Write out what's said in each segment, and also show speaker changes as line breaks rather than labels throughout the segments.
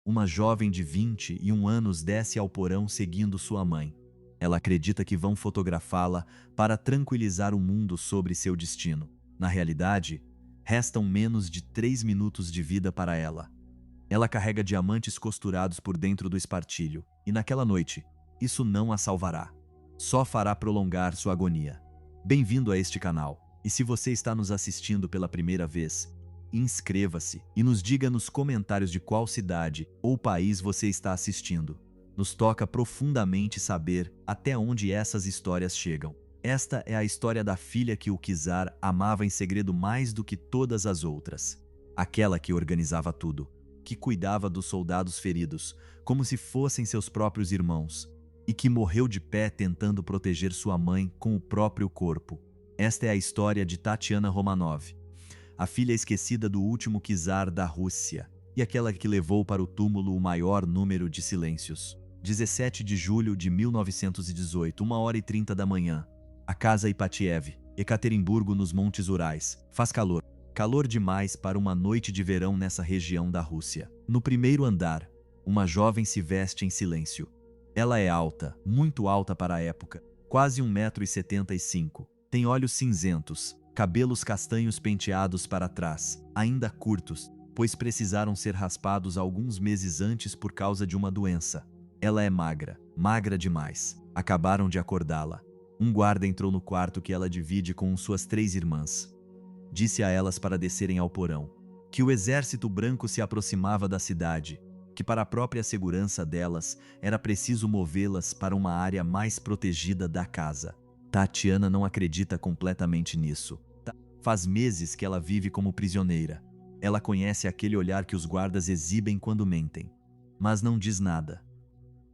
Uma jovem de 21 anos desce ao porão seguindo sua mãe. Ela acredita que vão fotografá-la para tranquilizar o mundo sobre seu destino. Na realidade, restam menos de 3 minutos de vida para ela. Ela carrega diamantes costurados por dentro do espartilho, e naquela noite, isso não a salvará. Só fará prolongar sua agonia. Bem-vindo a este canal, e se você está nos assistindo pela primeira vez, inscreva-se e nos diga nos comentários de qual cidade ou país você está assistindo. Nos toca profundamente saber até onde essas histórias chegam. Esta é a história da filha que o czar amava em segredo mais do que todas as outras. Aquela que organizava tudo, que cuidava dos soldados feridos, como se fossem seus próprios irmãos, e que morreu de pé tentando proteger sua mãe com o próprio corpo. Esta é a história de Tatiana Romanov, a filha esquecida do último czar da Rússia, e aquela que levou para o túmulo o maior número de silêncios. 17 de julho de 1918, 1h30 da manhã. A casa Ipatiev, Ekaterimburgo, nos Montes Urais. Faz calor. Calor demais para uma noite de verão nessa região da Rússia. No primeiro andar, uma jovem se veste em silêncio. Ela é alta, muito alta para a época, quase 1,75 m. Tem olhos cinzentos, cabelos castanhos penteados para trás, ainda curtos, pois precisaram ser raspados alguns meses antes por causa de uma doença. Ela é magra, magra demais. Acabaram de acordá-la. Um guarda entrou no quarto que ela divide com suas 3 irmãs. Disse a elas para descerem ao porão, que o exército branco se aproximava da cidade, que para a própria segurança delas era preciso movê-las para uma área mais protegida da casa. Tatiana não acredita completamente nisso. Faz meses que ela vive como prisioneira. Ela conhece aquele olhar que os guardas exibem quando mentem, mas não diz nada.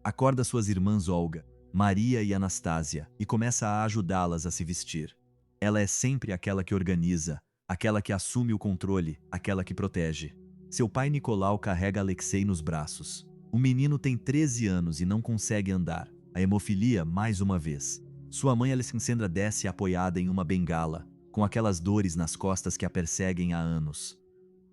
Acorda suas irmãs Olga, Maria e Anastásia e começa a ajudá-las a se vestir. Ela é sempre aquela que organiza, aquela que assume o controle, aquela que protege. Seu pai Nicolau carrega Alexei nos braços. O menino tem 13 anos e não consegue andar. A hemofilia, mais uma vez. Sua mãe Alexandra desce apoiada em uma bengala, com aquelas dores nas costas que a perseguem há anos.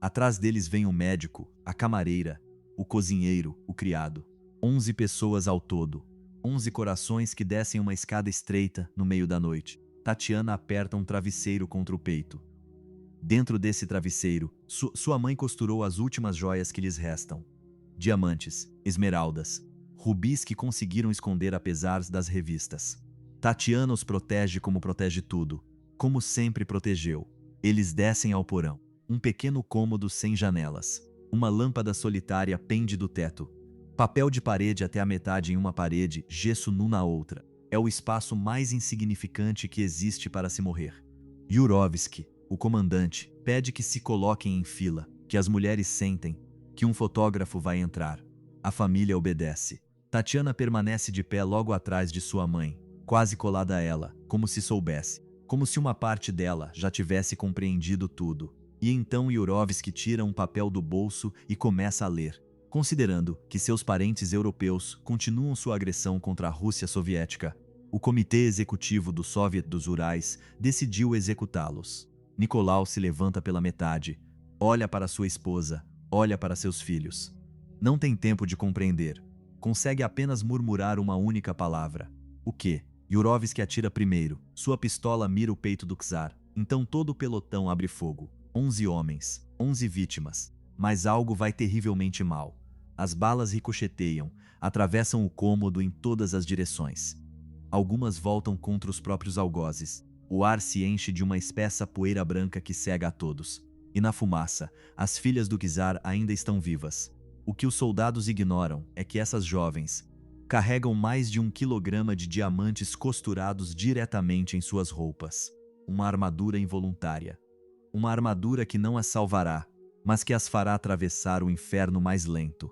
Atrás deles vem o médico, a camareira, o cozinheiro, o criado. 11 pessoas ao todo. 11 corações que descem uma escada estreita no meio da noite. Tatiana aperta um travesseiro contra o peito. Dentro desse travesseiro, sua mãe costurou as últimas joias que lhes restam. Diamantes, esmeraldas, rubis que conseguiram esconder apesar das revistas. Tatiana os protege como protege tudo, como sempre protegeu. Eles descem ao porão. Um pequeno cômodo sem janelas. Uma lâmpada solitária pende do teto. Papel de parede até a metade em uma parede, gesso nu na outra. É o espaço mais insignificante que existe para se morrer. Yurovsky, o comandante, pede que se coloquem em fila, que as mulheres sentem, que um fotógrafo vai entrar. A família obedece. Tatiana permanece de pé logo atrás de sua mãe, quase colada a ela, como se soubesse, como se uma parte dela já tivesse compreendido tudo. E então Yurovsky tira um papel do bolso e começa a ler, considerando que seus parentes europeus continuam sua agressão contra a Rússia soviética. O Comitê Executivo do Soviet dos Urais decidiu executá-los. Nicolau se levanta pela metade, olha para sua esposa, olha para seus filhos. Não tem tempo de compreender. Consegue apenas murmurar uma única palavra. O quê? Yurovsky atira primeiro. Sua pistola mira o peito do czar. Então todo o pelotão abre fogo. 11 homens, 11 vítimas. Mas algo vai terrivelmente mal. As balas ricocheteiam, atravessam o cômodo em todas as direções. Algumas voltam contra os próprios algozes. O ar se enche de uma espessa poeira branca que cega a todos. E na fumaça, as filhas do czar ainda estão vivas. O que os soldados ignoram é que essas jovens carregam mais de 1 quilograma de diamantes costurados diretamente em suas roupas. Uma armadura involuntária. Uma armadura que não as salvará, mas que as fará atravessar o inferno mais lento.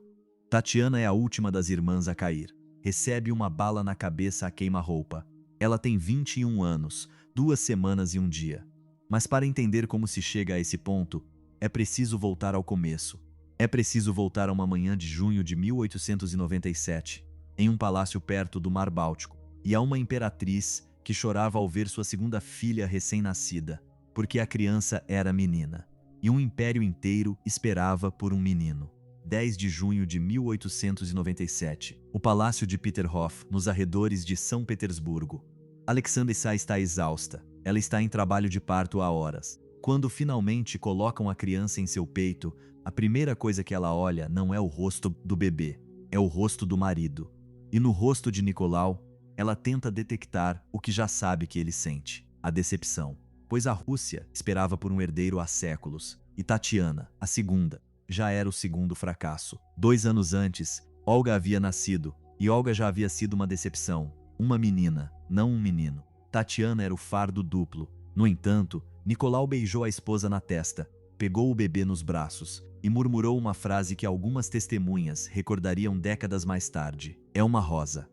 Tatiana é a última das irmãs a cair. Recebe uma bala na cabeça a queima-roupa. Ela tem 21 anos, 2 semanas e 1 dia. Mas para entender como se chega a esse ponto, é preciso voltar ao começo. É preciso voltar a uma manhã de junho de 1897, em um palácio perto do Mar Báltico, e a uma imperatriz que chorava ao ver sua segunda filha recém-nascida, porque a criança era menina, e um império inteiro esperava por um menino. 10 de junho de 1897. O palácio de Peterhof, nos arredores de São Petersburgo. Alexandra está exausta. Ela está em trabalho de parto há horas. Quando finalmente colocam a criança em seu peito, a primeira coisa que ela olha não é o rosto do bebê, é o rosto do marido. E no rosto de Nicolau, ela tenta detectar o que já sabe que ele sente: a decepção. Pois a Rússia esperava por um herdeiro há séculos, e Tatiana, a segunda, já era o segundo fracasso. 2 anos antes, Olga havia nascido, e Olga já havia sido uma decepção. Uma menina, não um menino. Tatiana era o fardo duplo. No entanto, Nicolau beijou a esposa na testa, pegou o bebê nos braços e murmurou uma frase que algumas testemunhas recordariam décadas mais tarde: é uma rosa.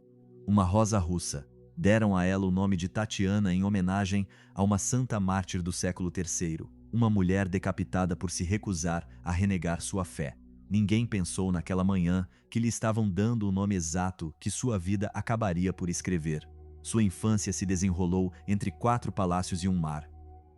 Uma rosa russa. Deram a ela o nome de Tatiana em homenagem a uma santa mártir do século III, uma mulher decapitada por se recusar a renegar sua fé. Ninguém pensou naquela manhã que lhe estavam dando o nome exato que sua vida acabaria por escrever. Sua infância se desenrolou entre 4 palácios e um mar.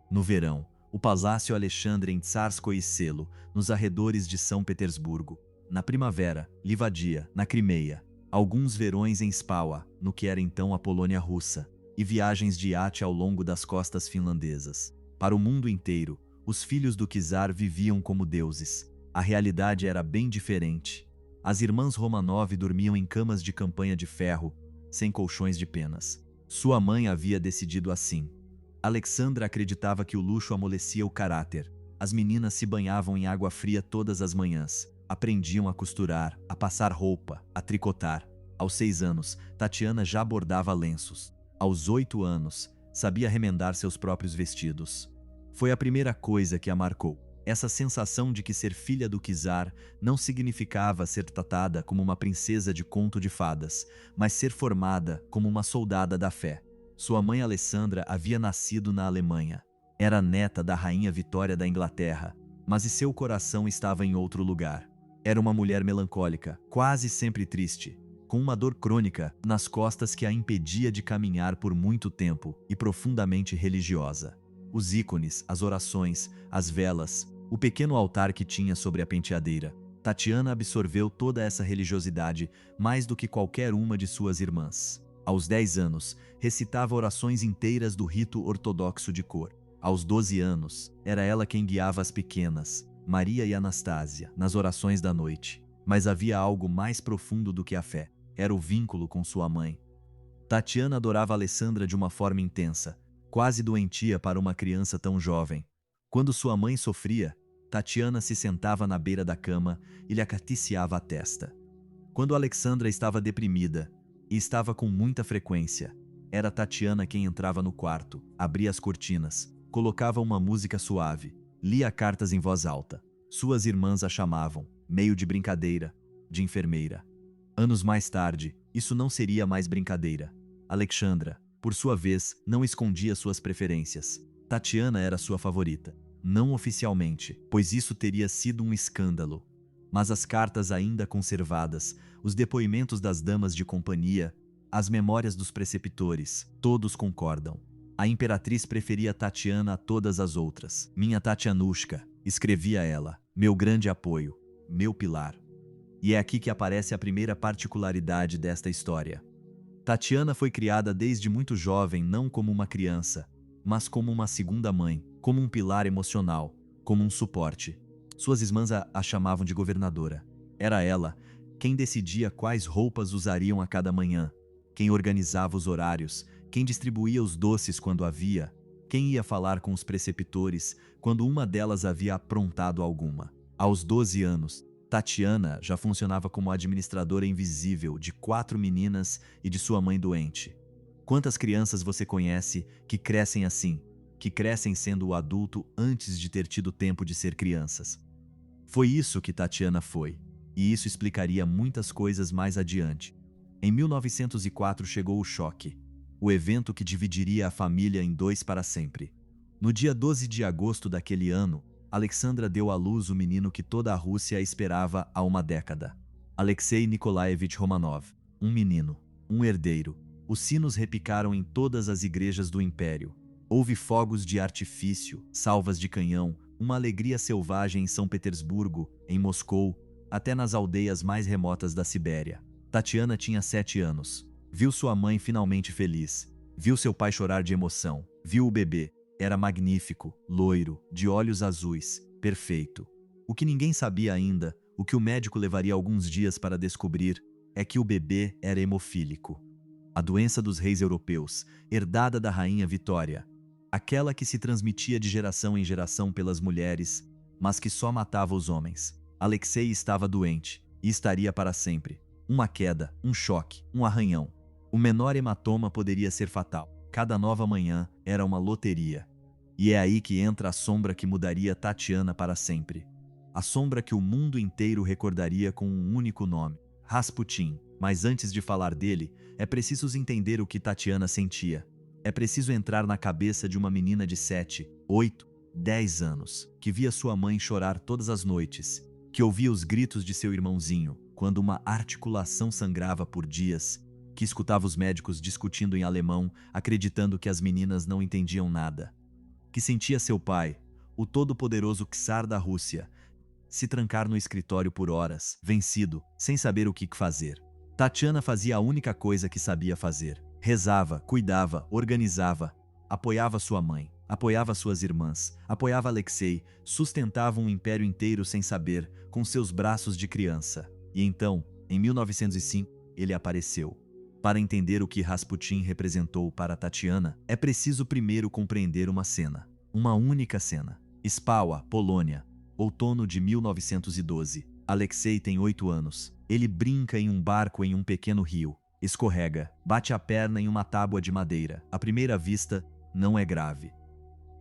No verão, o Palácio Alexandre em Tsarskoye Selo, nos arredores de São Petersburgo. Na primavera, Livadia, na Crimeia. Alguns verões em Spawa, no que era então a Polônia russa, e viagens de iate ao longo das costas finlandesas. Para o mundo inteiro, os filhos do czar viviam como deuses. A realidade era bem diferente. As irmãs Romanov dormiam em camas de campanha de ferro, sem colchões de penas. Sua mãe havia decidido assim. Alexandra acreditava que o luxo amolecia o caráter. As meninas se banhavam em água fria todas as manhãs. Aprendiam a costurar, a passar roupa, a tricotar. Aos 6 anos, Tatiana já bordava lenços. Aos 8 anos, sabia remendar seus próprios vestidos. Foi a primeira coisa que a marcou. Essa sensação de que ser filha do czar não significava ser tratada como uma princesa de conto de fadas, mas ser formada como uma soldada da fé. Sua mãe Alessandra havia nascido na Alemanha. Era neta da rainha Vitória da Inglaterra, mas seu coração estava em outro lugar. Era uma mulher melancólica, quase sempre triste, com uma dor crônica nas costas que a impedia de caminhar por muito tempo e profundamente religiosa. Os ícones, as orações, as velas, o pequeno altar que tinha sobre a penteadeira. Tatiana absorveu toda essa religiosidade mais do que qualquer uma de suas irmãs. Aos 10 anos, recitava orações inteiras do rito ortodoxo de cor. Aos 12 anos, era ela quem guiava as pequenas, Maria e Anastásia, nas orações da noite. Mas havia algo mais profundo do que a fé. Era o vínculo com sua mãe. Tatiana adorava Alessandra de uma forma intensa, quase doentia para uma criança tão jovem. Quando sua mãe sofria, Tatiana se sentava na beira da cama e lhe acariciava a testa. Quando Alexandra estava deprimida, e estava com muita frequência, era Tatiana quem entrava no quarto, abria as cortinas, colocava uma música suave, lia cartas em voz alta. Suas irmãs a chamavam, meio de brincadeira, de enfermeira. Anos mais tarde, isso não seria mais brincadeira. Alexandra, por sua vez, não escondia suas preferências. Tatiana era sua favorita. Não oficialmente, pois isso teria sido um escândalo. Mas as cartas ainda conservadas, os depoimentos das damas de companhia, as memórias dos preceptores, todos concordam. A imperatriz preferia Tatiana a todas as outras. Minha Tatianushka, escrevia ela, meu grande apoio, meu pilar. E é aqui que aparece a primeira particularidade desta história. Tatiana foi criada desde muito jovem não como uma criança, mas como uma segunda mãe, como um pilar emocional, como um suporte. Suas irmãs a chamavam de governadora. Era ela quem decidia quais roupas usariam a cada manhã, quem organizava os horários, quem distribuía os doces quando havia, quem ia falar com os preceptores quando uma delas havia aprontado alguma. Aos 12 anos, Tatiana já funcionava como administradora invisível de 4 meninas e de sua mãe doente. Quantas crianças você conhece que crescem assim, que crescem sendo o adulto antes de ter tido tempo de ser crianças? Foi isso que Tatiana foi, e isso explicaria muitas coisas mais adiante. Em 1904 chegou o choque, o evento que dividiria a família em 2 para sempre. No dia 12 de agosto daquele ano, Alexandra deu à luz o menino que toda a Rússia esperava há uma década. Alexei Nikolaevich Romanov. Um menino, um herdeiro. Os sinos repicaram em todas as igrejas do império. Houve fogos de artifício, salvas de canhão, uma alegria selvagem em São Petersburgo, em Moscou, até nas aldeias mais remotas da Sibéria. Tatiana tinha 7 anos. Viu sua mãe finalmente feliz. Viu seu pai chorar de emoção. Viu o bebê. Era magnífico, loiro, de olhos azuis, perfeito. O que ninguém sabia ainda, o que o médico levaria alguns dias para descobrir, é que o bebê era hemofílico. A doença dos reis europeus, herdada da rainha Vitória. Aquela que se transmitia de geração em geração pelas mulheres, mas que só matava os homens. Alexei estava doente, e estaria para sempre. Uma queda, um choque, um arranhão. O menor hematoma poderia ser fatal. Cada nova manhã era uma loteria. E é aí que entra a sombra que mudaria Tatiana para sempre. A sombra que o mundo inteiro recordaria com um único nome: Rasputin. Mas antes de falar dele, é preciso entender o que Tatiana sentia. É preciso entrar na cabeça de uma menina de 7, 8, 10 anos, que via sua mãe chorar todas as noites, que ouvia os gritos de seu irmãozinho quando uma articulação sangrava por dias, que escutava os médicos discutindo em alemão, acreditando que as meninas não entendiam nada, que sentia seu pai, o todo-poderoso czar da Rússia, se trancar no escritório por horas, vencido, sem saber o que fazer. Tatiana fazia a única coisa que sabia fazer. Rezava, cuidava, organizava, apoiava sua mãe, apoiava suas irmãs, apoiava Alexei, sustentava um império inteiro sem saber, com seus braços de criança. E então, em 1905, ele apareceu. Para entender o que Rasputin representou para Tatiana, é preciso primeiro compreender uma cena. Uma única cena. Spała, Polônia, outono de 1912. Alexei tem 8 anos. Ele brinca em um barco em um pequeno rio. Escorrega, bate a perna em uma tábua de madeira. À primeira vista, não é grave.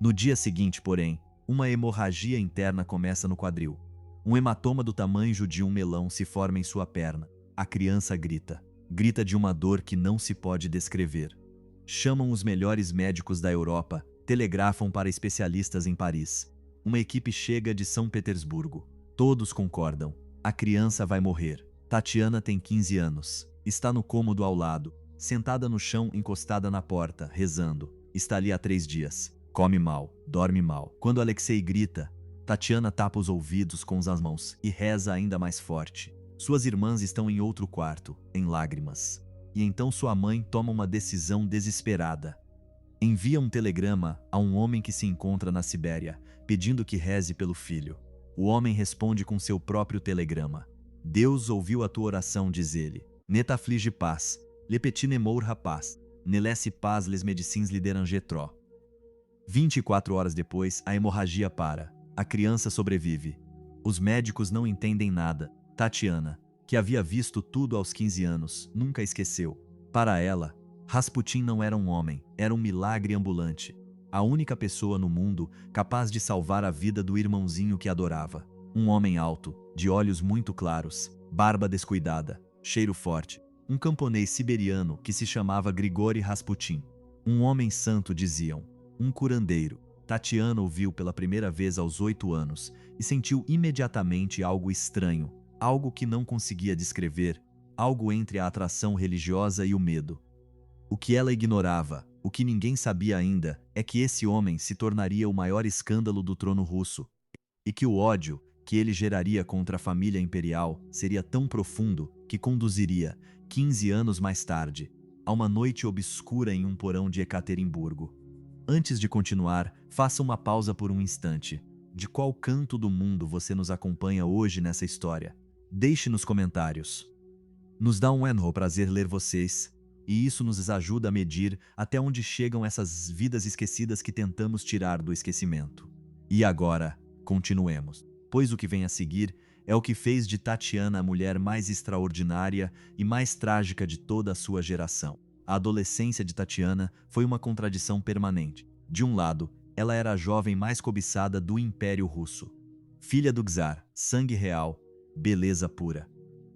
No dia seguinte, porém, uma hemorragia interna começa no quadril. Um hematoma do tamanho de um melão se forma em sua perna. A criança grita. Grita de uma dor que não se pode descrever. Chamam os melhores médicos da Europa, telegrafam para especialistas em Paris. Uma equipe chega de São Petersburgo. Todos concordam. A criança vai morrer. Tatiana tem 15 anos. Está no cômodo ao lado, sentada no chão encostada na porta, rezando. Está ali há 3 dias. Come mal, dorme mal. Quando Alexei grita, Tatiana tapa os ouvidos com as mãos e reza ainda mais forte. Suas irmãs estão em outro quarto, em lágrimas. E então sua mãe toma uma decisão desesperada. Envia um telegrama a um homem que se encontra na Sibéria, pedindo que reze pelo filho. O homem responde com seu próprio telegrama. Deus ouviu a tua oração, diz ele. Ne t'afflige pas, le petit ne mourra pas, ne laisse pas les médecins lhe déranger trop. 24 horas depois, a hemorragia para. A criança sobrevive. Os médicos não entendem nada. Tatiana, que havia visto tudo aos 15 anos, nunca esqueceu. Para ela, Rasputin não era um homem, era um milagre ambulante. A única pessoa no mundo capaz de salvar a vida do irmãozinho que adorava. Um homem alto, de olhos muito claros, barba descuidada, cheiro forte. Um camponês siberiano que se chamava Grigori Rasputin. Um homem santo, diziam. Um curandeiro. Tatiana o viu pela primeira vez aos 8 anos e sentiu imediatamente algo estranho, algo que não conseguia descrever, algo entre a atração religiosa e o medo. O que ela ignorava, o que ninguém sabia ainda, é que esse homem se tornaria o maior escândalo do trono russo e que o ódio que ele geraria contra a família imperial seria tão profundo que conduziria, 15 anos mais tarde, a uma noite obscura em um porão de Ekaterimburgo. Antes de continuar, faça uma pausa por um instante. De qual canto do mundo você nos acompanha hoje nessa história? Deixe nos comentários. Nos dá um enorme prazer ler vocês, e isso nos ajuda a medir até onde chegam essas vidas esquecidas que tentamos tirar do esquecimento. E agora, continuemos, pois o que vem a seguir é o que fez de Tatiana a mulher mais extraordinária e mais trágica de toda a sua geração. A adolescência de Tatiana foi uma contradição permanente. De um lado, ela era a jovem mais cobiçada do Império Russo. Filha do czar, sangue real, beleza pura.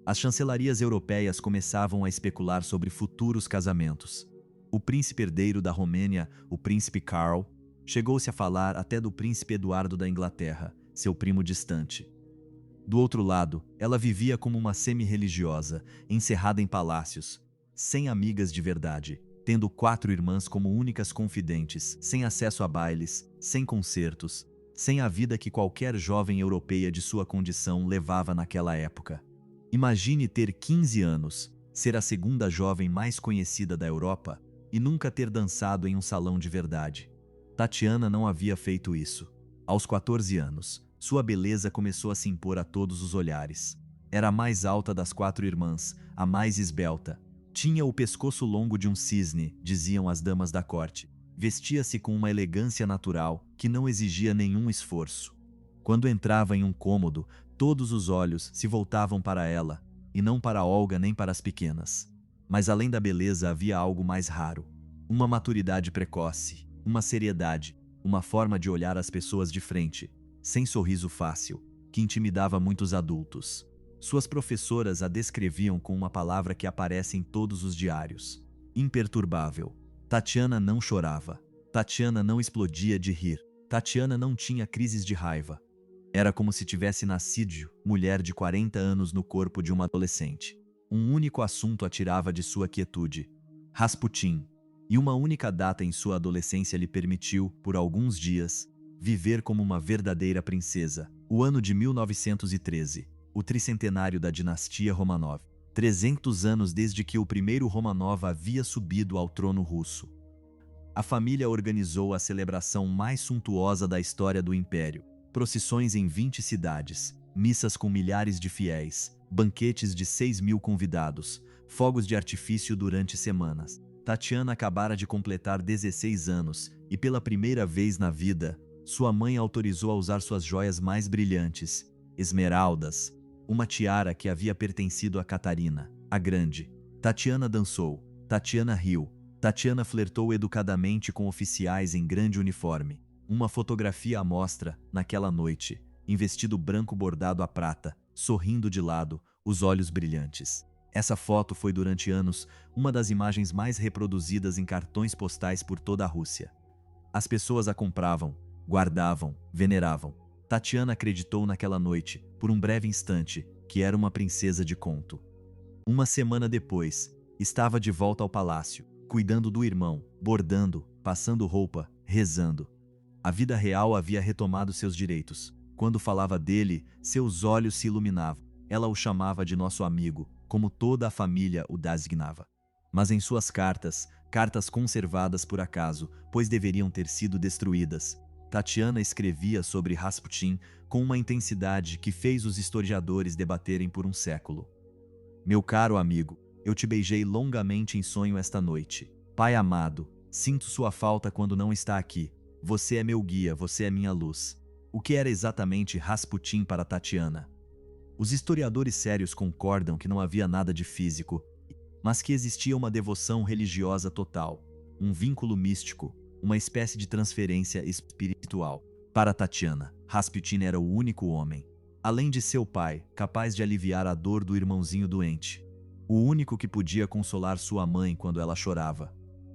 As chancelarias europeias começavam a especular sobre futuros casamentos. O príncipe herdeiro da Romênia, o príncipe Karl, chegou-se a falar até do príncipe Eduardo da Inglaterra, seu primo distante. Do outro lado, ela vivia como uma semi-religiosa, encerrada em palácios, sem amigas de verdade, tendo 4 irmãs como únicas confidentes, sem acesso a bailes, sem concertos, sem a vida que qualquer jovem europeia de sua condição levava naquela época. Imagine ter 15 anos, ser a segunda jovem mais conhecida da Europa e nunca ter dançado em um salão de verdade. Tatiana não havia feito isso. Aos 14 anos, sua beleza começou a se impor a todos os olhares. Era a mais alta das 4 irmãs, a mais esbelta. Tinha o pescoço longo de um cisne, diziam as damas da corte. Vestia-se com uma elegância natural que não exigia nenhum esforço. Quando entrava em um cômodo, todos os olhos se voltavam para ela, e não para Olga nem para as pequenas. Mas além da beleza havia algo mais raro. Uma maturidade precoce, uma seriedade, uma forma de olhar as pessoas de frente, sem sorriso fácil, que intimidava muitos adultos. Suas professoras a descreviam com uma palavra que aparece em todos os diários: imperturbável. Tatiana não chorava. Tatiana não explodia de rir. Tatiana não tinha crises de raiva. Era como se tivesse nascido mulher de 40 anos no corpo de uma adolescente. Um único assunto a tirava de sua quietude: Rasputin. E uma única data em sua adolescência lhe permitiu, por alguns dias, viver como uma verdadeira princesa: o ano de 1913, o tricentenário da dinastia Romanov. 300 anos desde que o primeiro Romanov havia subido ao trono russo. A família organizou a celebração mais suntuosa da história do império. Procissões em 20 cidades, missas com milhares de fiéis, banquetes de 6.000 convidados, fogos de artifício durante semanas. Tatiana acabara de completar 16 anos e, pela primeira vez na vida, sua mãe a autorizou a usar suas joias mais brilhantes, esmeraldas, uma tiara que havia pertencido a Catarina, a Grande. Tatiana dançou, Tatiana riu, Tatiana flertou educadamente com oficiais em grande uniforme. Uma fotografia à mostra, naquela noite, em vestido branco bordado a prata, sorrindo de lado, os olhos brilhantes. Essa foto foi durante anos uma das imagens mais reproduzidas em cartões postais por toda a Rússia. As pessoas a compravam, guardavam, veneravam. Tatiana acreditou naquela noite, por um breve instante, que era uma princesa de conto. Uma semana depois, estava de volta ao palácio, cuidando do irmão, bordando, passando roupa, rezando. A vida real havia retomado seus direitos. Quando falava dele, seus olhos se iluminavam. Ela o chamava de nosso amigo, como toda a família o designava. Mas em suas cartas, cartas conservadas por acaso, pois deveriam ter sido destruídas, Tatiana escrevia sobre Rasputin com uma intensidade que fez os historiadores debaterem por um século. Meu caro amigo, eu te beijei longamente em sonho esta noite. Pai amado, sinto sua falta quando não está aqui. Você é meu guia, você é minha luz. O que era exatamente Rasputin para Tatiana? Os historiadores sérios concordam que não havia nada de físico, mas que existia uma devoção religiosa total, um vínculo místico, uma espécie de transferência espiritual. Para Tatiana, Rasputin era o único homem, além de seu pai, capaz de aliviar a dor do irmãozinho doente. O único que podia consolar sua mãe quando ela chorava.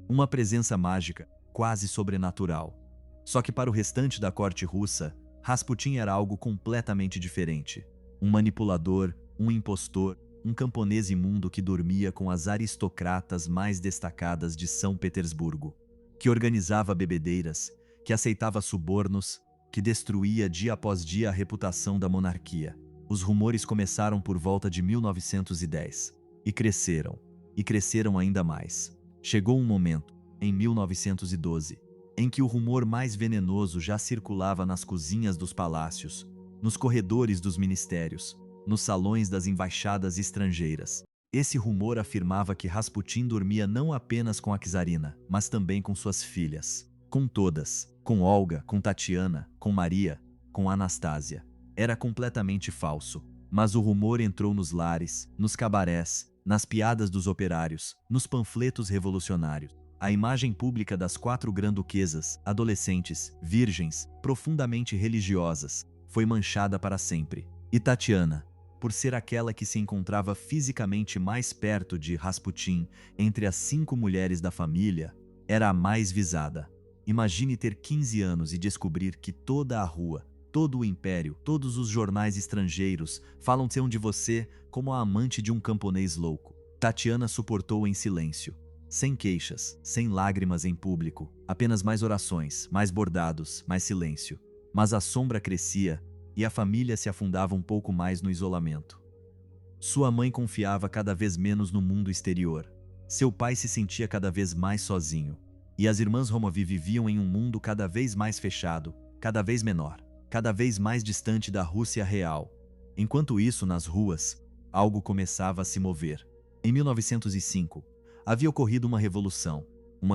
Uma presença mágica, quase sobrenatural. Só que para o restante da corte russa, Rasputin era algo completamente diferente. Um manipulador, um impostor, um camponês imundo que dormia com as aristocratas mais destacadas de São Petersburgo, que organizava bebedeiras, que aceitava subornos, que destruía dia após dia a reputação da monarquia. Os rumores começaram por volta de 1910 e cresceram ainda mais. Chegou um momento, em 1912, em que o rumor mais venenoso já circulava nas cozinhas dos palácios, nos corredores dos ministérios, nos salões das embaixadas estrangeiras. Esse rumor afirmava que Rasputin dormia não apenas com a czarina, mas também com suas filhas. Com todas. Com Olga, com Tatiana, com Maria, com Anastasia. Era completamente falso. Mas o rumor entrou nos lares, nos cabarés, nas piadas dos operários, nos panfletos revolucionários. A imagem pública das 4 grã-duquesas, adolescentes, virgens, profundamente religiosas, foi manchada para sempre. E Tatiana, por ser aquela que se encontrava fisicamente mais perto de Rasputin entre as 5 mulheres da família, era a mais visada. Imagine ter 15 anos e descobrir que toda a rua, todo o império, todos os jornais estrangeiros falam de você como a amante de um camponês louco. Tatiana suportou em silêncio, sem queixas, sem lágrimas em público, apenas mais orações, mais bordados, mais silêncio. Mas a sombra crescia e a família se afundava um pouco mais no isolamento. Sua mãe confiava cada vez menos no mundo exterior. Seu pai se sentia cada vez mais sozinho. E as irmãs Romanov viviam em um mundo cada vez mais fechado, cada vez menor, cada vez mais distante da Rússia real. Enquanto isso, nas ruas, algo começava a se mover. Em 1905, havia ocorrido uma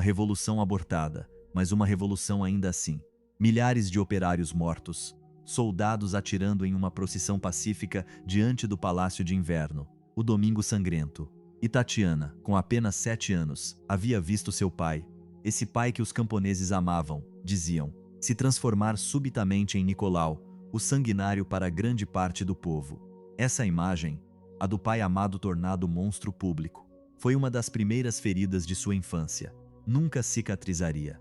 revolução abortada, mas uma revolução ainda assim. Milhares de operários mortos, soldados atirando em uma procissão pacífica diante do Palácio de Inverno, o Domingo Sangrento. E Tatiana, com apenas 7 anos, havia visto seu pai, esse pai que os camponeses amavam, diziam, se transformar subitamente em Nicolau, o sanguinário para grande parte do povo. Essa imagem, a do pai amado tornado monstro público, foi uma das primeiras feridas de sua infância. Nunca cicatrizaria.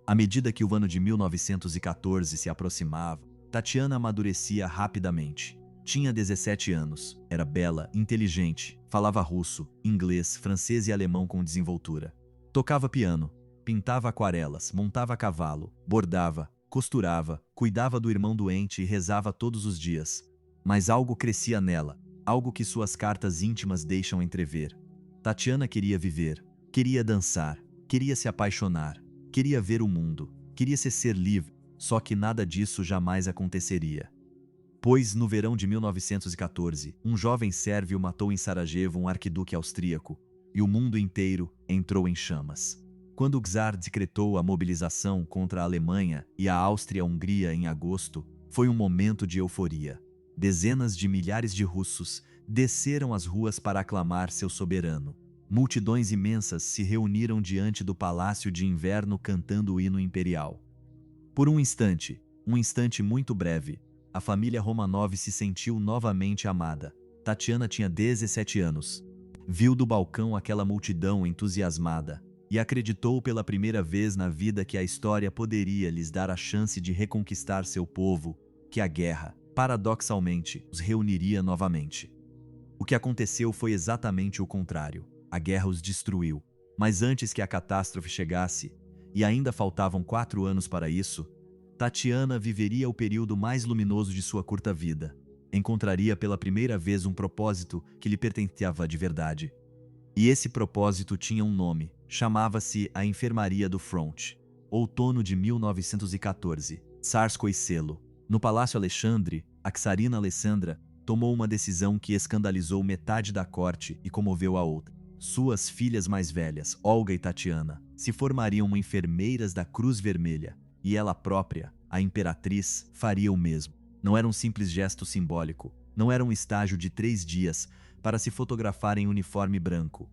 À medida que o ano de 1914 se aproximava, Tatiana amadurecia rapidamente. Tinha 17 anos, era bela, inteligente, falava russo, inglês, francês e alemão com desenvoltura. Tocava piano, pintava aquarelas, montava a cavalo, bordava, costurava, cuidava do irmão doente e rezava todos os dias. Mas algo crescia nela, algo que suas cartas íntimas deixam entrever. Tatiana queria viver, queria dançar, queria se apaixonar, queria ver o mundo, queria ser livre, só que nada disso jamais aconteceria. Pois, no verão de 1914, um jovem sérvio matou em Sarajevo um arquiduque austríaco, e o mundo inteiro entrou em chamas. Quando o czar decretou a mobilização contra a Alemanha e a Áustria-Hungria em agosto, foi um momento de euforia. Dezenas de milhares de russos desceram as ruas para aclamar seu soberano. Multidões imensas se reuniram diante do Palácio de Inverno cantando o hino imperial. Por um instante muito breve, a família Romanov se sentiu novamente amada. Tatiana tinha 17 anos. Viu do balcão aquela multidão entusiasmada e acreditou pela primeira vez na vida que a história poderia lhes dar a chance de reconquistar seu povo, que a guerra, paradoxalmente, os reuniria novamente. O que aconteceu foi exatamente o contrário. A guerra os destruiu. Mas antes que a catástrofe chegasse, e ainda faltavam 4 anos para isso, Tatiana viveria o período mais luminoso de sua curta vida. Encontraria pela primeira vez um propósito que lhe pertencia de verdade. E esse propósito tinha um nome. Chamava-se a Enfermaria do Front. Outono de 1914. Tsarskoye Selo. No Palácio Alexandre, a czarina Alessandra tomou uma decisão que escandalizou metade da corte e comoveu a outra. Suas filhas mais velhas, Olga e Tatiana, se formariam enfermeiras da Cruz Vermelha, e ela própria, a imperatriz, faria o mesmo. Não era um simples gesto simbólico, não era um estágio de 3 dias para se fotografar em uniforme branco.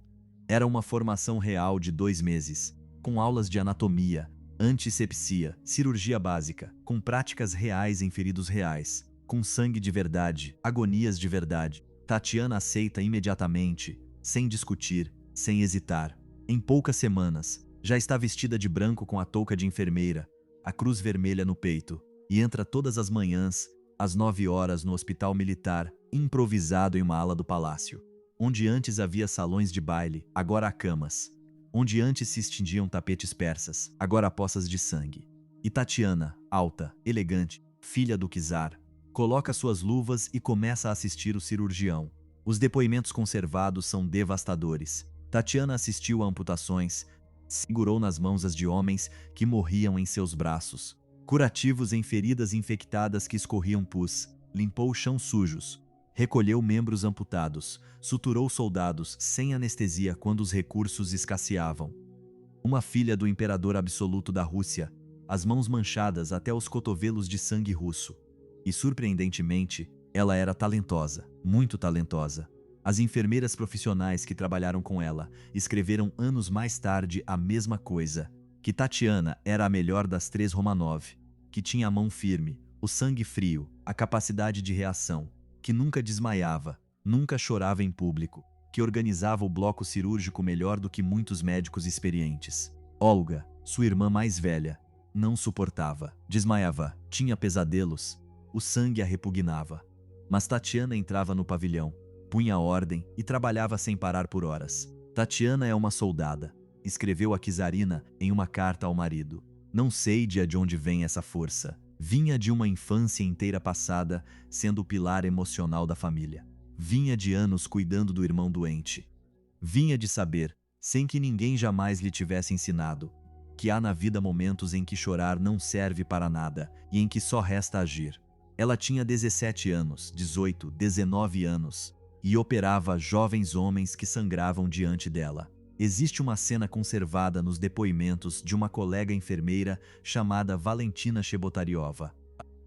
Era uma formação real de 2 meses, com aulas de anatomia, antisepsia, cirurgia básica, com práticas reais em feridos reais, com sangue de verdade, agonias de verdade. Tatiana aceita imediatamente, sem discutir, sem hesitar. Em poucas semanas, já está vestida de branco com a touca de enfermeira, a cruz vermelha no peito, e entra todas as manhãs, às 9 horas no hospital militar, improvisado em uma ala do palácio. Onde antes havia salões de baile, agora há camas. Onde antes se estendiam tapetes persas, agora há poças de sangue. E Tatiana, alta, elegante, filha do czar, coloca suas luvas e começa a assistir o cirurgião. Os depoimentos conservados são devastadores. Tatiana assistiu a amputações, segurou nas mãos as de homens que morriam em seus braços, curativos em feridas infectadas que escorriam pus, limpou chão sujos, recolheu membros amputados, suturou soldados sem anestesia quando os recursos escasseavam. Uma filha do imperador absoluto da Rússia, as mãos manchadas até os cotovelos de sangue russo. E, surpreendentemente, ela era talentosa, muito talentosa. As enfermeiras profissionais que trabalharam com ela escreveram anos mais tarde a mesma coisa, que Tatiana era a melhor das 3 Romanov, que tinha a mão firme, o sangue frio, a capacidade de reação, que nunca desmaiava, nunca chorava em público, que organizava o bloco cirúrgico melhor do que muitos médicos experientes. Olga, sua irmã mais velha, não suportava, desmaiava, tinha pesadelos, o sangue a repugnava. Mas Tatiana entrava no pavilhão, punha ordem e trabalhava sem parar por horas. Tatiana é uma soldada, escreveu a czarina em uma carta ao marido. Não sei de onde vem essa força. Vinha de uma infância inteira passada sendo o pilar emocional da família. Vinha de anos cuidando do irmão doente. Vinha de saber, sem que ninguém jamais lhe tivesse ensinado, que há na vida momentos em que chorar não serve para nada e em que só resta agir. Ela tinha 17 anos, 18, 19 anos e operava jovens homens que sangravam diante dela. Existe uma cena conservada nos depoimentos de uma colega enfermeira chamada Valentina Chebotariova.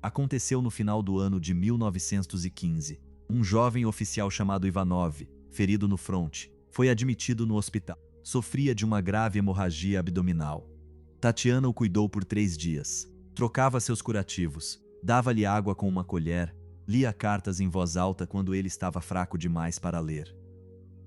Aconteceu no final do ano de 1915. Um jovem oficial chamado Ivanov, ferido no fronte, foi admitido no hospital. Sofria de uma grave hemorragia abdominal. Tatiana o cuidou por 3 dias. Trocava seus curativos, dava-lhe água com uma colher, lia cartas em voz alta quando ele estava fraco demais para ler.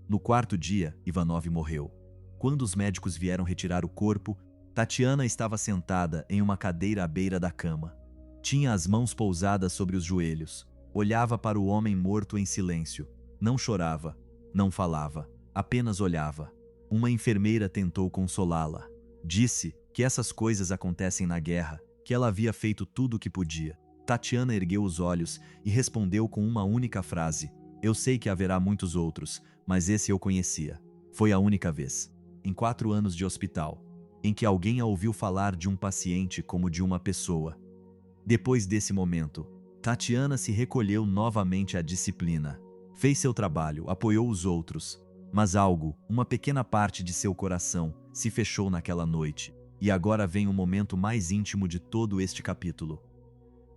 No 4º dia, Ivanov morreu. Quando os médicos vieram retirar o corpo, Tatiana estava sentada em uma cadeira à beira da cama. Tinha as mãos pousadas sobre os joelhos. Olhava para o homem morto em silêncio. Não chorava, não falava, apenas olhava. Uma enfermeira tentou consolá-la. Disse que essas coisas acontecem na guerra, que ela havia feito tudo o que podia. Tatiana ergueu os olhos e respondeu com uma única frase: "Eu sei que haverá muitos outros, mas esse eu conhecia. Foi a única vez, em 4 anos de hospital, em que alguém a ouviu falar de um paciente como de uma pessoa." Depois desse momento, Tatiana se recolheu novamente à disciplina. Fez seu trabalho, apoiou os outros, mas algo, uma pequena parte de seu coração, se fechou naquela noite. E agora vem o momento mais íntimo de todo este capítulo.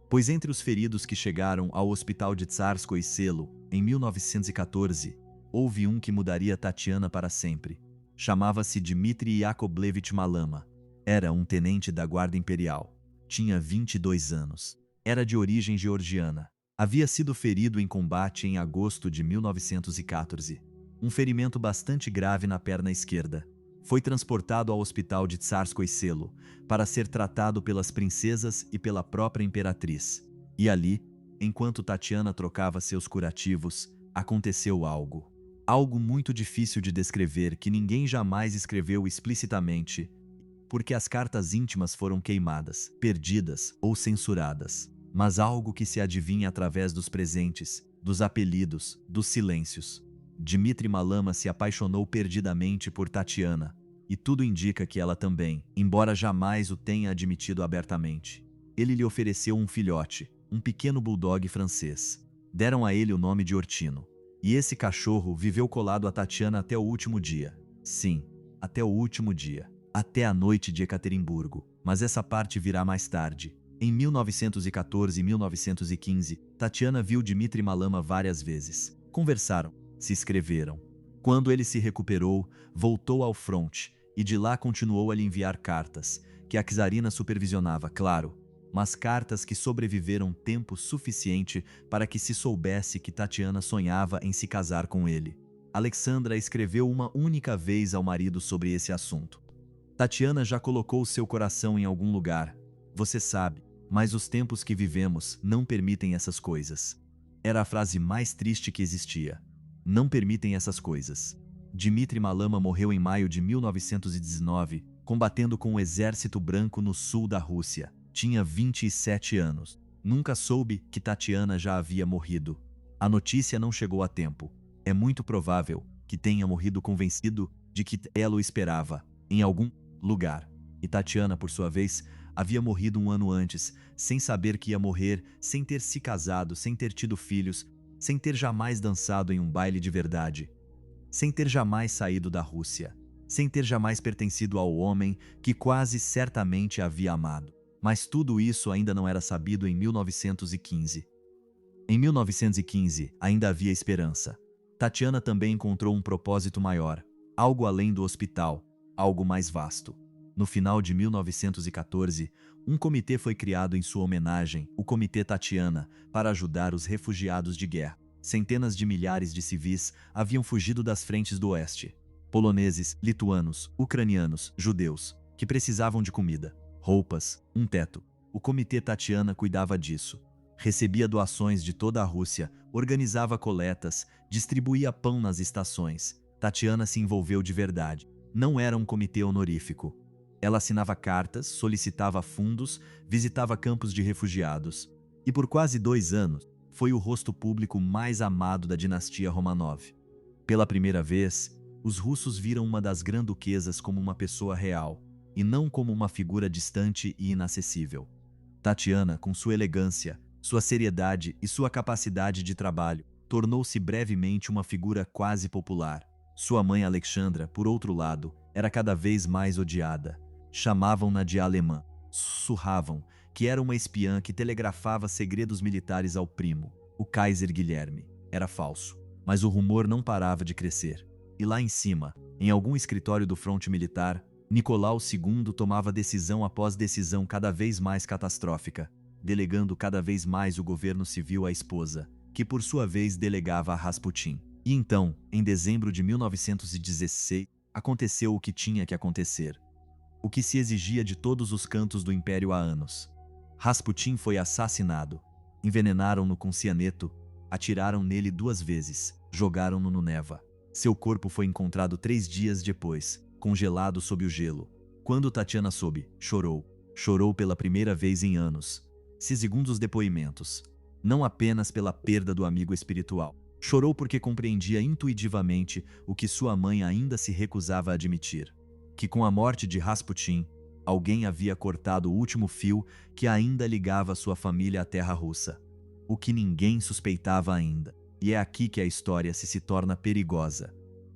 Pois entre os feridos que chegaram ao hospital de Tsarskoye Selo, em 1914, houve um que mudaria Tatiana para sempre. Chamava-se Dmitry Yakovlevich Malama. Era um tenente da Guarda Imperial. Tinha 22 anos. Era de origem georgiana. Havia sido ferido em combate em agosto de 1914. Um ferimento bastante grave na perna esquerda. Foi transportado ao hospital de Tsarskoye Selo para ser tratado pelas princesas e pela própria imperatriz. E ali, enquanto Tatiana trocava seus curativos, aconteceu algo. Algo muito difícil de descrever que ninguém jamais escreveu explicitamente, porque as cartas íntimas foram queimadas, perdidas ou censuradas. Mas algo que se adivinha através dos presentes, dos apelidos, dos silêncios. Dmitry Malama se apaixonou perdidamente por Tatiana, e tudo indica que ela também, embora jamais o tenha admitido abertamente. Ele lhe ofereceu um filhote, um pequeno bulldog francês. Deram a ele o nome de Ortino. E esse cachorro viveu colado a Tatiana até o último dia. Sim, até o último dia. Até a noite de Ekaterimburgo. Mas essa parte virá mais tarde. Em 1914 e 1915, Tatiana viu Dmitry Malama várias vezes. Conversaram. Se escreveram. Quando ele se recuperou, voltou ao fronte e de lá continuou a lhe enviar cartas, que a czarina supervisionava, claro, mas cartas que sobreviveram tempo suficiente para que se soubesse que Tatiana sonhava em se casar com ele. Alexandra escreveu uma única vez ao marido sobre esse assunto. Tatiana já colocou seu coração em algum lugar, você sabe, mas os tempos que vivemos não permitem essas coisas. Era a frase mais triste que existia. Não permitem essas coisas. Dmitry Malama morreu em maio de 1919, combatendo com o Exército Branco no sul da Rússia. Tinha 27 anos. Nunca soube que Tatiana já havia morrido. A notícia não chegou a tempo. É muito provável que tenha morrido convencido de que ela o esperava, em algum lugar. E Tatiana, por sua vez, havia morrido um ano antes, sem saber que ia morrer, sem ter se casado, sem ter tido filhos, sem ter jamais dançado em um baile de verdade, sem ter jamais saído da Rússia, sem ter jamais pertencido ao homem que quase certamente a havia amado. Mas tudo isso ainda não era sabido em 1915. Em 1915, ainda havia esperança. Tatiana também encontrou um propósito maior, algo além do hospital, algo mais vasto. No final de 1914, um comitê foi criado em sua homenagem, o Comitê Tatiana, para ajudar os refugiados de guerra. Centenas de milhares de civis haviam fugido das frentes do oeste. Poloneses, lituanos, ucranianos, judeus, que precisavam de comida, roupas, um teto. O Comitê Tatiana cuidava disso. Recebia doações de toda a Rússia, organizava coletas, distribuía pão nas estações. Tatiana se envolveu de verdade. Não era um comitê honorífico. Ela assinava cartas, solicitava fundos, visitava campos de refugiados. E por quase 2 anos, foi o rosto público mais amado da dinastia Romanov. Pela primeira vez, os russos viram uma das grã-duquesas como uma pessoa real, e não como uma figura distante e inacessível. Tatiana, com sua elegância, sua seriedade e sua capacidade de trabalho, tornou-se brevemente uma figura quase popular. Sua mãe Alexandra, por outro lado, era cada vez mais odiada. Chamavam-na de alemã, sussurravam que era uma espiã que telegrafava segredos militares ao primo, o Kaiser Guilherme. Era falso, mas o rumor não parava de crescer. E lá em cima, em algum escritório do fronte militar, Nicolau II tomava decisão após decisão cada vez mais catastrófica, delegando cada vez mais o governo civil à esposa, que por sua vez delegava a Rasputin. E então, em dezembro de 1916, aconteceu o que tinha que acontecer. O que se exigia de todos os cantos do império há anos. Rasputin foi assassinado. Envenenaram-no com cianeto, atiraram nele 2 vezes, jogaram-no no Neva. Seu corpo foi encontrado 3 dias depois, congelado sob o gelo. Quando Tatiana soube, chorou. Chorou pela primeira vez em anos. Segundo os depoimentos, não apenas pela perda do amigo espiritual. Chorou porque compreendia intuitivamente o que sua mãe ainda se recusava a admitir. Que com a morte de Rasputin, alguém havia cortado o último fio que ainda ligava sua família à terra russa. O que ninguém suspeitava ainda. E é aqui que a história se torna perigosa.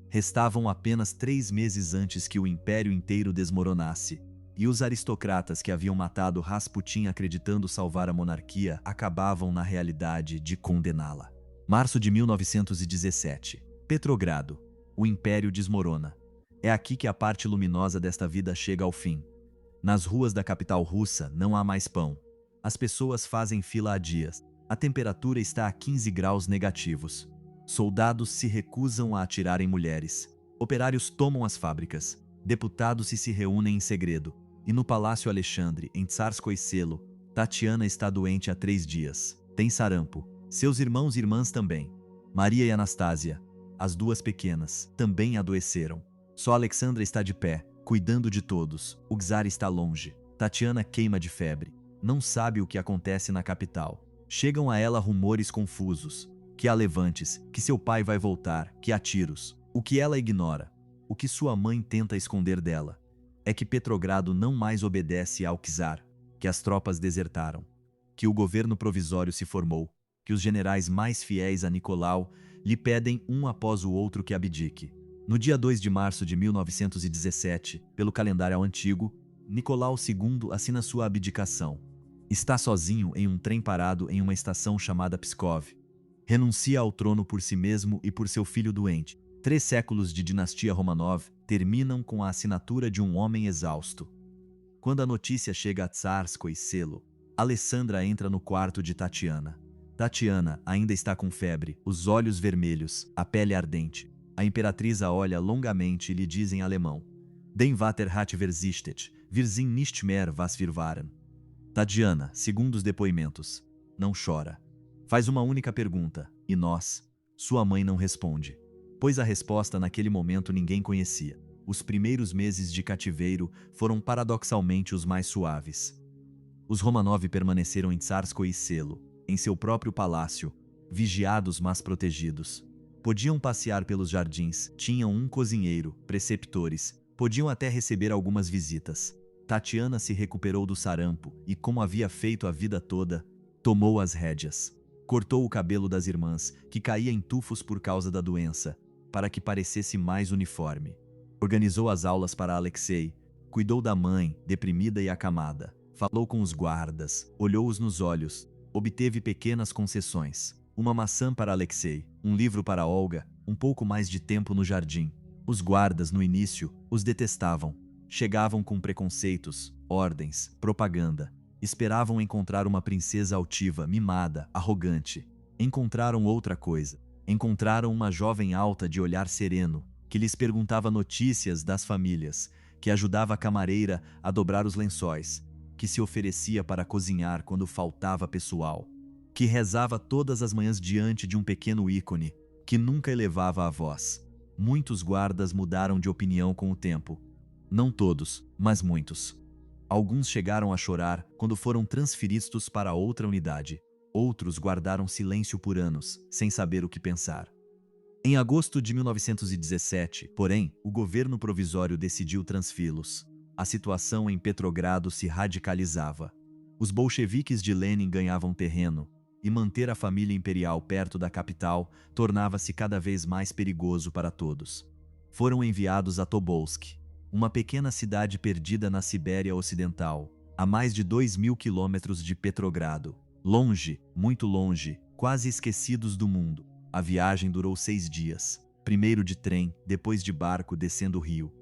Restavam apenas 3 meses antes que o império inteiro desmoronasse, e os aristocratas que haviam matado Rasputin acreditando salvar a monarquia acabavam, na realidade, de condená-la. Março de 1917. Petrogrado. O império desmorona. É aqui que a parte luminosa desta vida chega ao fim. Nas ruas da capital russa não há mais pão. As pessoas fazem fila há dias. A temperatura está a 15 graus negativos. Soldados se recusam a atirar em mulheres. Operários tomam as fábricas. Deputados se reúnem em segredo. E no Palácio Alexandre, em Tsarskoye Selo, Tatiana está doente há 3 dias. Tem sarampo. Seus irmãos e irmãs também. Maria e Anastásia, as 2 pequenas, também adoeceram. Só Alexandra está de pé, cuidando de todos. O czar está longe. Tatiana queima de febre. Não sabe o que acontece na capital. Chegam a ela rumores confusos. Que há levantes, que seu pai vai voltar, que há tiros. O que ela ignora, o que sua mãe tenta esconder dela, é que Petrogrado não mais obedece ao czar, que as tropas desertaram, que o governo provisório se formou, que os generais mais fiéis a Nicolau lhe pedem um após o outro que abdique. No dia 2 de março de 1917, pelo calendário antigo, Nicolau II assina sua abdicação. Está sozinho em um trem parado em uma estação chamada Pskov. Renuncia ao trono por si mesmo e por seu filho doente. 3 séculos de dinastia Romanov terminam com a assinatura de um homem exausto. Quando a notícia chega a Tsarskoye Selo, Alessandra entra no quarto de Tatiana. Tatiana ainda está com febre, os olhos vermelhos, a pele ardente. A imperatriz a olha longamente e lhe diz em alemão: Den Vater hat versistet, wir sind nicht mehr was wir waren. Tatiana, segundo os depoimentos, não chora. Faz uma única pergunta, e nós? Sua mãe não responde, pois a resposta naquele momento ninguém conhecia. Os primeiros meses de cativeiro foram paradoxalmente os mais suaves. Os Romanov permaneceram em Tsarskoye Selo, em seu próprio palácio, vigiados mas protegidos. Podiam passear pelos jardins, tinham um cozinheiro, preceptores, podiam até receber algumas visitas. Tatiana se recuperou do sarampo e, como havia feito a vida toda, tomou as rédeas. Cortou o cabelo das irmãs, que caía em tufos por causa da doença, para que parecesse mais uniforme. Organizou as aulas para Alexei, cuidou da mãe, deprimida e acamada. Falou com os guardas, olhou-os nos olhos, obteve pequenas concessões. Uma maçã para Alexei, um livro para Olga, um pouco mais de tempo no jardim. Os guardas, no início, os detestavam. Chegavam com preconceitos, ordens, propaganda. Esperavam encontrar uma princesa altiva, mimada, arrogante. Encontraram outra coisa. Encontraram uma jovem alta de olhar sereno, que lhes perguntava notícias das famílias, que ajudava a camareira a dobrar os lençóis, que se oferecia para cozinhar quando faltava pessoal, que rezava todas as manhãs diante de um pequeno ícone, que nunca elevava a voz. Muitos guardas mudaram de opinião com o tempo. Não todos, mas muitos. Alguns chegaram a chorar quando foram transferidos para outra unidade. Outros guardaram silêncio por anos, sem saber o que pensar. Em agosto de 1917, porém, o governo provisório decidiu transferi-los. A situação em Petrogrado se radicalizava. Os bolcheviques de Lenin ganhavam terreno, e manter a família imperial perto da capital tornava-se cada vez mais perigoso para todos. Foram enviados a Tobolsk, uma pequena cidade perdida na Sibéria Ocidental, a mais de 2.000 quilômetros de Petrogrado. Longe, muito longe, quase esquecidos do mundo. A viagem durou 6 dias. Primeiro de trem, depois de barco descendo o rio.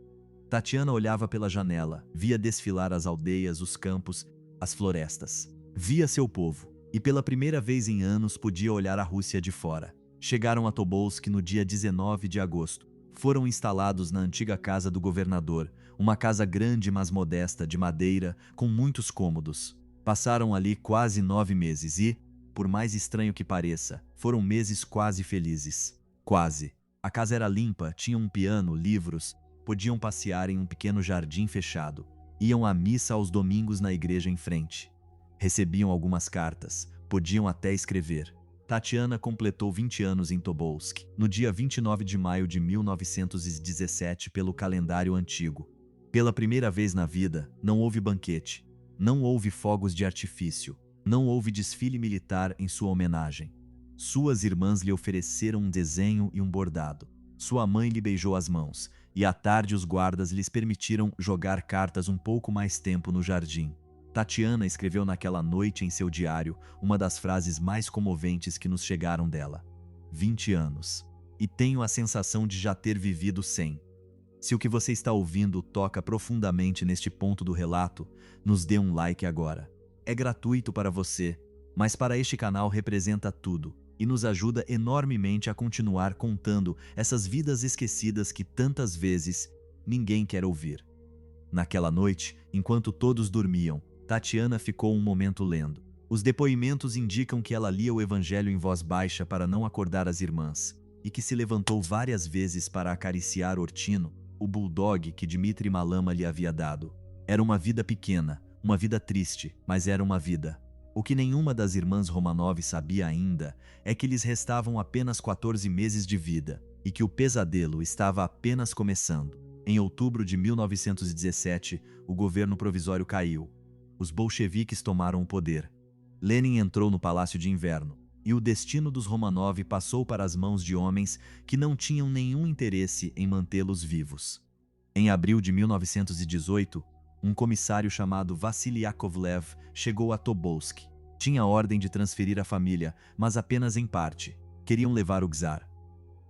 Tatiana olhava pela janela, via desfilar as aldeias, os campos, as florestas. Via seu povo, e pela primeira vez em anos podia olhar a Rússia de fora. Chegaram a Tobolsk no dia 19 de agosto. Foram instalados na antiga casa do governador, uma casa grande mas modesta, de madeira, com muitos cômodos. Passaram ali quase 9 meses e, por mais estranho que pareça, foram meses quase felizes. Quase. A casa era limpa, tinha um piano, livros, podiam passear em um pequeno jardim fechado. Iam à missa aos domingos na igreja em frente. Recebiam algumas cartas, podiam até escrever. Tatiana completou 20 anos em Tobolsk, no dia 29 de maio de 1917 pelo calendário antigo. Pela primeira vez na vida, não houve banquete, não houve fogos de artifício, não houve desfile militar em sua homenagem. Suas irmãs lhe ofereceram um desenho e um bordado. Sua mãe lhe beijou as mãos, e à tarde os guardas lhes permitiram jogar cartas um pouco mais tempo no jardim. Tatiana escreveu naquela noite em seu diário uma das frases mais comoventes que nos chegaram dela. 20 anos. E tenho a sensação de já ter vivido 100. Se o que você está ouvindo toca profundamente neste ponto do relato, nos dê um like agora. É gratuito para você, mas para este canal representa tudo e nos ajuda enormemente a continuar contando essas vidas esquecidas que tantas vezes ninguém quer ouvir. Naquela noite, enquanto todos dormiam, Tatiana ficou um momento lendo. Os depoimentos indicam que ela lia o evangelho em voz baixa para não acordar as irmãs, e que se levantou várias vezes para acariciar Ortino, o bulldog que Dmitri Malama lhe havia dado. Era uma vida pequena, uma vida triste, mas era uma vida. O que nenhuma das irmãs Romanov sabia ainda é que lhes restavam apenas 14 meses de vida, e que o pesadelo estava apenas começando. Em outubro de 1917, o governo provisório caiu. Os bolcheviques tomaram o poder. Lenin entrou no Palácio de Inverno, e o destino dos Romanov passou para as mãos de homens que não tinham nenhum interesse em mantê-los vivos. Em abril de 1918, um comissário chamado Vassily Yakovlev chegou a Tobolsk. Tinha ordem de transferir a família, mas apenas em parte. Queriam levar o czar.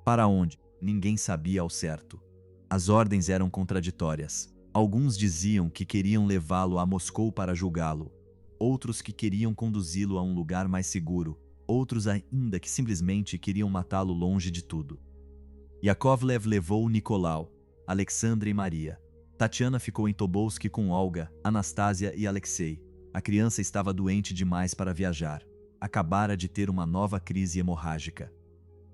Para onde? Ninguém sabia ao certo. As ordens eram contraditórias. Alguns diziam que queriam levá-lo a Moscou para julgá-lo, outros que queriam conduzi-lo a um lugar mais seguro, outros ainda que simplesmente queriam matá-lo longe de tudo. Yakovlev levou Nicolau, Alexandre e Maria. Tatiana ficou em Tobolsk com Olga, Anastasia e Alexei. A criança estava doente demais para viajar. Acabara de ter uma nova crise hemorrágica.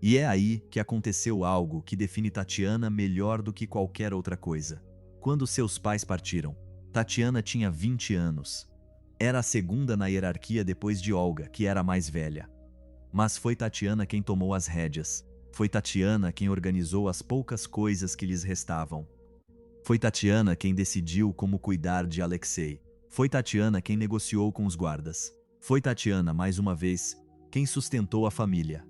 E é aí que aconteceu algo que define Tatiana melhor do que qualquer outra coisa. Quando seus pais partiram, Tatiana tinha 20 anos. Era a segunda na hierarquia depois de Olga, que era a mais velha. Mas foi Tatiana quem tomou as rédeas. Foi Tatiana quem organizou as poucas coisas que lhes restavam. Foi Tatiana quem decidiu como cuidar de Alexei. Foi Tatiana quem negociou com os guardas. Foi Tatiana, mais uma vez, quem sustentou a família.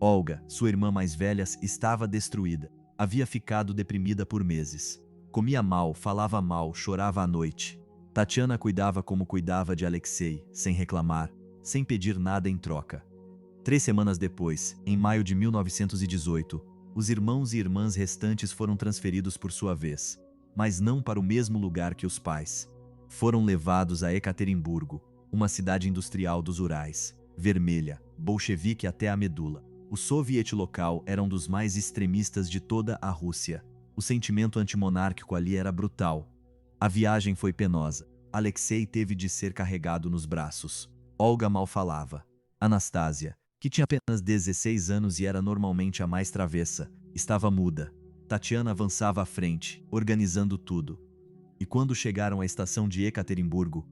Olga, sua irmã mais velha, estava destruída. Havia ficado deprimida por meses. Comia mal, falava mal, chorava à noite. Tatiana cuidava como cuidava de Alexei, sem reclamar, sem pedir nada em troca. 3 semanas depois, em maio de 1918, os irmãos e irmãs restantes foram transferidos por sua vez, mas não para o mesmo lugar que os pais. Foram levados a Ekaterimburgo, uma cidade industrial dos Urais, vermelha, bolchevique até a medula. O soviete local era um dos mais extremistas de toda a Rússia. O sentimento antimonárquico ali era brutal. A viagem foi penosa. Alexei teve de ser carregado nos braços. Olga mal falava. Anastasia, que tinha apenas 16 anos e era normalmente a mais travessa, estava muda. Tatiana avançava à frente, organizando tudo. e quando chegaram à estação de Ekaterimburgo,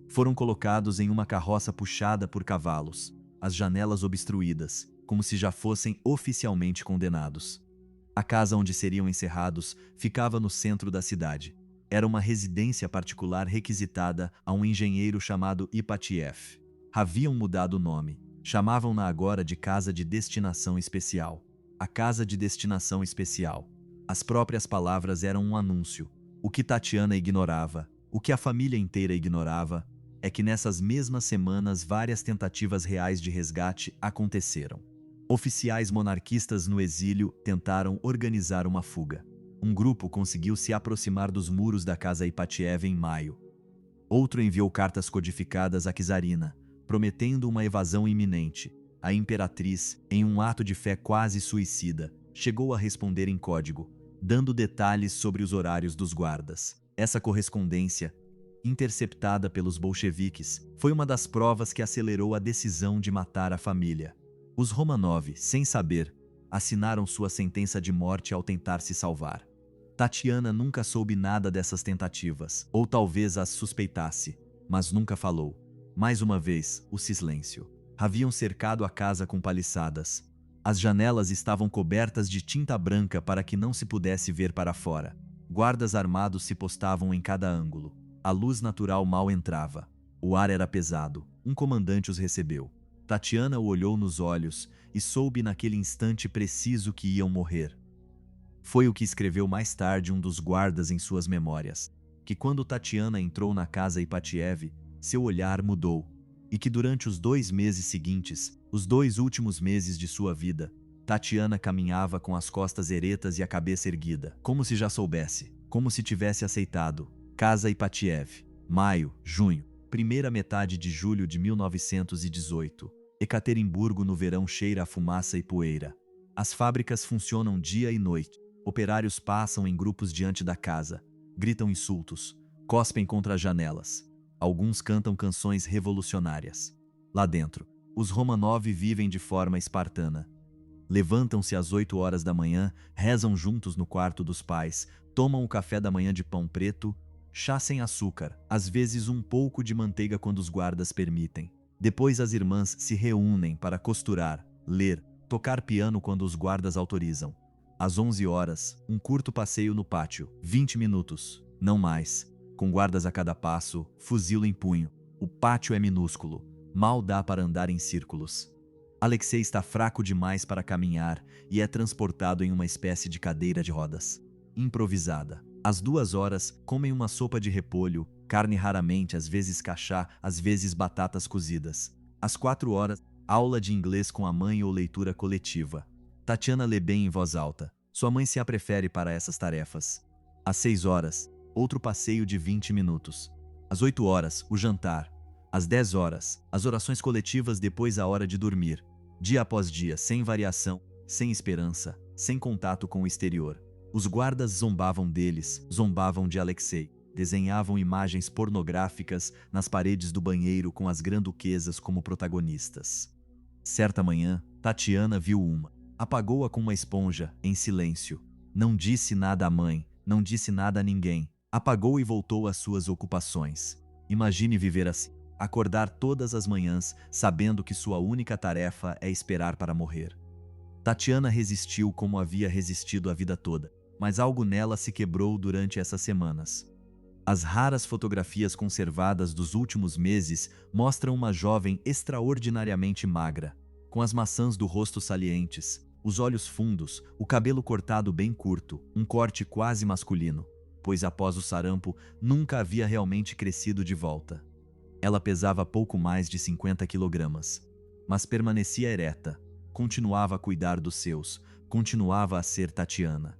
foram colocados em uma carroça puxada por cavalos, as janelas obstruídas, como se já fossem oficialmente condenados. A casa onde seriam encerrados ficava no centro da cidade. Era uma residência particular requisitada a um engenheiro chamado Ipatiev. Haviam mudado o nome. Chamavam-na agora de Casa de Destinação Especial. A Casa de Destinação Especial. As próprias palavras eram um anúncio. O que Tatiana ignorava, o que a família inteira ignorava, é que nessas mesmas semanas várias tentativas reais de resgate aconteceram. Oficiais monarquistas no exílio tentaram organizar uma fuga. Um grupo conseguiu se aproximar dos muros da casa Ipatiev em maio. Outro enviou cartas codificadas a Czarina, prometendo uma evasão iminente. A imperatriz, em um ato de fé quase suicida, chegou a responder em código, dando detalhes sobre os horários dos guardas. Essa correspondência, interceptada pelos bolcheviques, foi uma das provas que acelerou a decisão de matar a família. Os Romanov, sem saber, assinaram sua sentença de morte ao tentar se salvar. Tatiana nunca soube nada dessas tentativas, ou talvez as suspeitasse, mas nunca falou. Mais uma vez, o silêncio. Haviam cercado a casa com paliçadas. As janelas estavam cobertas de tinta branca para que não se pudesse ver para fora. Guardas armados se postavam em cada ângulo. A luz natural mal entrava. O ar era pesado. Um comandante os recebeu. Tatiana o olhou nos olhos e soube naquele instante preciso que iam morrer. Foi o que escreveu mais tarde um dos guardas em suas memórias, que quando Tatiana entrou na casa Ipatiev, seu olhar mudou, e que durante os 2 meses seguintes, os 2 últimos meses de sua vida, Tatiana caminhava com as costas eretas e a cabeça erguida, como se já soubesse, como se tivesse aceitado. Casa Ipatiev, maio, junho, primeira metade de julho de 1918. Ekaterimburgo no verão cheira a fumaça e poeira. As fábricas funcionam dia e noite. Operários passam em grupos diante da casa, gritam insultos, cospem contra as janelas. Alguns cantam canções revolucionárias. Lá dentro, os Romanov vivem de forma espartana. Levantam-se às 8 horas da manhã, rezam juntos no quarto dos pais, tomam o café da manhã de pão preto, chá sem açúcar, às vezes um pouco de manteiga quando os guardas permitem. Depois as irmãs se reúnem para costurar, ler, tocar piano quando os guardas autorizam. Às 11 horas, um curto passeio no pátio, 20 minutos, não mais, com guardas a cada passo, fuzil em punho. O pátio é minúsculo, mal dá para andar em círculos. Alexei está fraco demais para caminhar e é transportado em uma espécie de cadeira de rodas. Improvisada. Às 2 horas, comem uma sopa de repolho, carne raramente, às vezes cachá, às vezes batatas cozidas. Às 4 horas, aula de inglês com a mãe ou leitura coletiva. Tatiana lê bem em voz alta. Sua mãe se a prefere para essas tarefas. Às 6 horas, outro passeio de 20 minutos. Às 8 horas, o jantar. Às 10 horas, as orações coletivas, depois a hora de dormir. Dia após dia, sem variação, sem esperança, sem contato com o exterior. Os guardas zombavam deles, zombavam de Alexei. Desenhavam imagens pornográficas nas paredes do banheiro com as granduquesas como protagonistas. Certa manhã, Tatiana viu uma. Apagou-a com uma esponja, em silêncio. Não disse nada à mãe, não disse nada a ninguém. Apagou e voltou às suas ocupações. Imagine viver assim. Acordar todas as manhãs, sabendo que sua única tarefa é esperar para morrer. Tatiana resistiu como havia resistido a vida toda, mas algo nela se quebrou durante essas semanas. As raras fotografias conservadas dos últimos meses mostram uma jovem extraordinariamente magra, com as maçãs do rosto salientes, os olhos fundos, o cabelo cortado bem curto, um corte quase masculino, pois após o sarampo nunca havia realmente crescido de volta. Ela pesava pouco mais de 50 quilogramas, mas permanecia ereta, continuava a cuidar dos seus, continuava a ser Tatiana.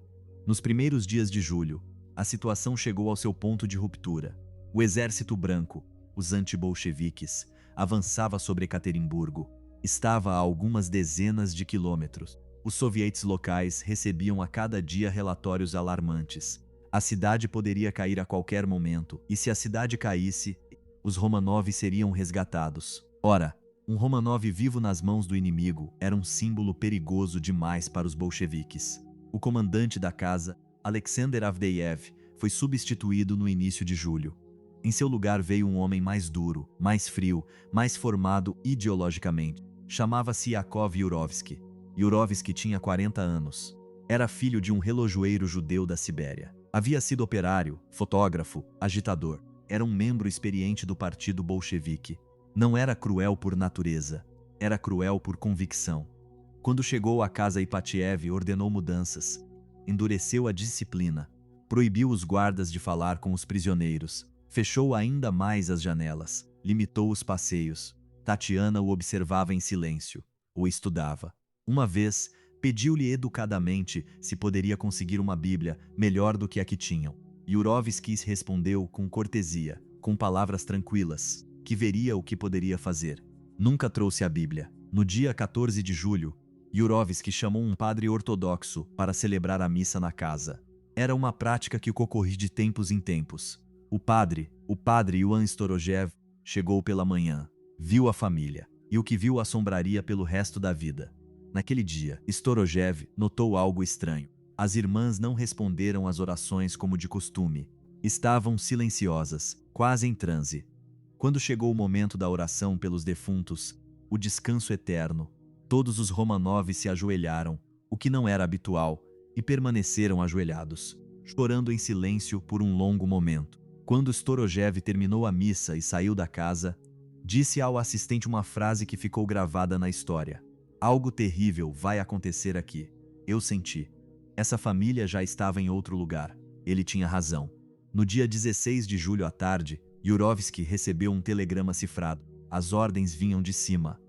Nos primeiros dias de julho, a situação chegou ao seu ponto de ruptura. O exército branco, os antibolcheviques, avançava sobre Ekaterimburgo. Estava a algumas dezenas de quilômetros. Os sovietes locais recebiam a cada dia relatórios alarmantes. A cidade poderia cair a qualquer momento, e se a cidade caísse, os Romanov seriam resgatados. Ora, um Romanov vivo nas mãos do inimigo era um símbolo perigoso demais para os bolcheviques. O comandante da casa, Alexander Avdeyev, foi substituído no início de julho. Em seu lugar veio um homem mais duro, mais frio, mais formado ideologicamente. Chamava-se Yakov Yurovsky. Yurovsky tinha 40 anos. Era filho de um relojoeiro judeu da Sibéria. Havia sido operário, fotógrafo, agitador. Era um membro experiente do partido bolchevique. Não era cruel por natureza, era cruel por convicção. Quando chegou à casa Ipatiev, ordenou mudanças. Endureceu a disciplina. Proibiu os guardas de falar com os prisioneiros. Fechou ainda mais as janelas. Limitou os passeios. Tatiana o observava em silêncio. O estudava. Uma vez, pediu-lhe educadamente se poderia conseguir uma Bíblia melhor do que a que tinham. Yurovsky respondeu com cortesia, com palavras tranquilas, que veria o que poderia fazer. Nunca trouxe a Bíblia. No dia 14 de julho, Yurovsky chamou um padre ortodoxo para celebrar a missa na casa. Era uma prática que ocorria de tempos em tempos. O padre Ivan Storojev, chegou pela manhã, viu a família, e o que viu assombraria pelo resto da vida. Naquele dia, Storojev notou algo estranho. As irmãs não responderam às orações como de costume. Estavam silenciosas, quase em transe. Quando chegou o momento da oração pelos defuntos, o descanso eterno, todos os Romanov se ajoelharam, o que não era habitual, e permaneceram ajoelhados, chorando em silêncio por um longo momento. Quando Storojev terminou a missa e saiu da casa, disse ao assistente uma frase que ficou gravada na história. Algo terrível vai acontecer aqui. Eu senti. Essa família já estava em outro lugar. Ele tinha razão. No dia 16 de julho à tarde, Yurovsky recebeu um telegrama cifrado. As ordens vinham de cima.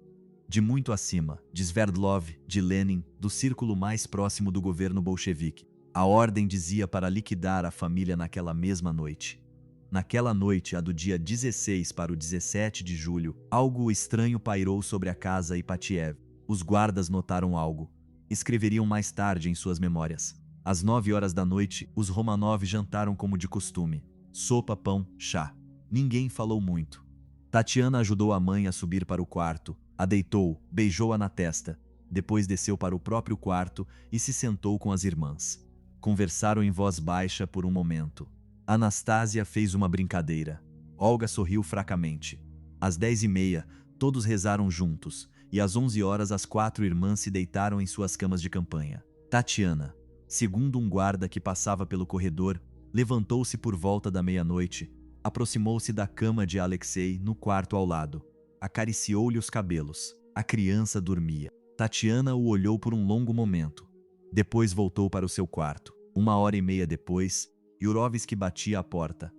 De muito acima, de Sverdlov, de Lenin, do círculo mais próximo do governo bolchevique. A ordem dizia para liquidar a família naquela mesma noite. Naquela noite, a do dia 16 para o 17 de julho, algo estranho pairou sobre a casa Ipatiev. Os guardas notaram algo. Escreveriam mais tarde em suas memórias. Às 9 horas da noite, os Romanov jantaram como de costume. Sopa, pão, chá. Ninguém falou muito. Tatiana ajudou a mãe a subir para o quarto, a deitou, beijou-a na testa. Depois desceu para o próprio quarto e se sentou com as irmãs. Conversaram em voz baixa por um momento. Anastasia fez uma brincadeira. Olga sorriu fracamente. Às 10h30, todos rezaram juntos, e às 11 horas as 4 irmãs se deitaram em suas camas de campanha. Tatiana, segundo um guarda que passava pelo corredor, levantou-se por volta da meia-noite, aproximou-se da cama de Alexei no quarto ao lado. Acariciou-lhe os cabelos. A criança dormia. Tatiana o olhou por um longo momento. Depois voltou para o seu quarto. 1h30 depois, Yurovsky batia à porta.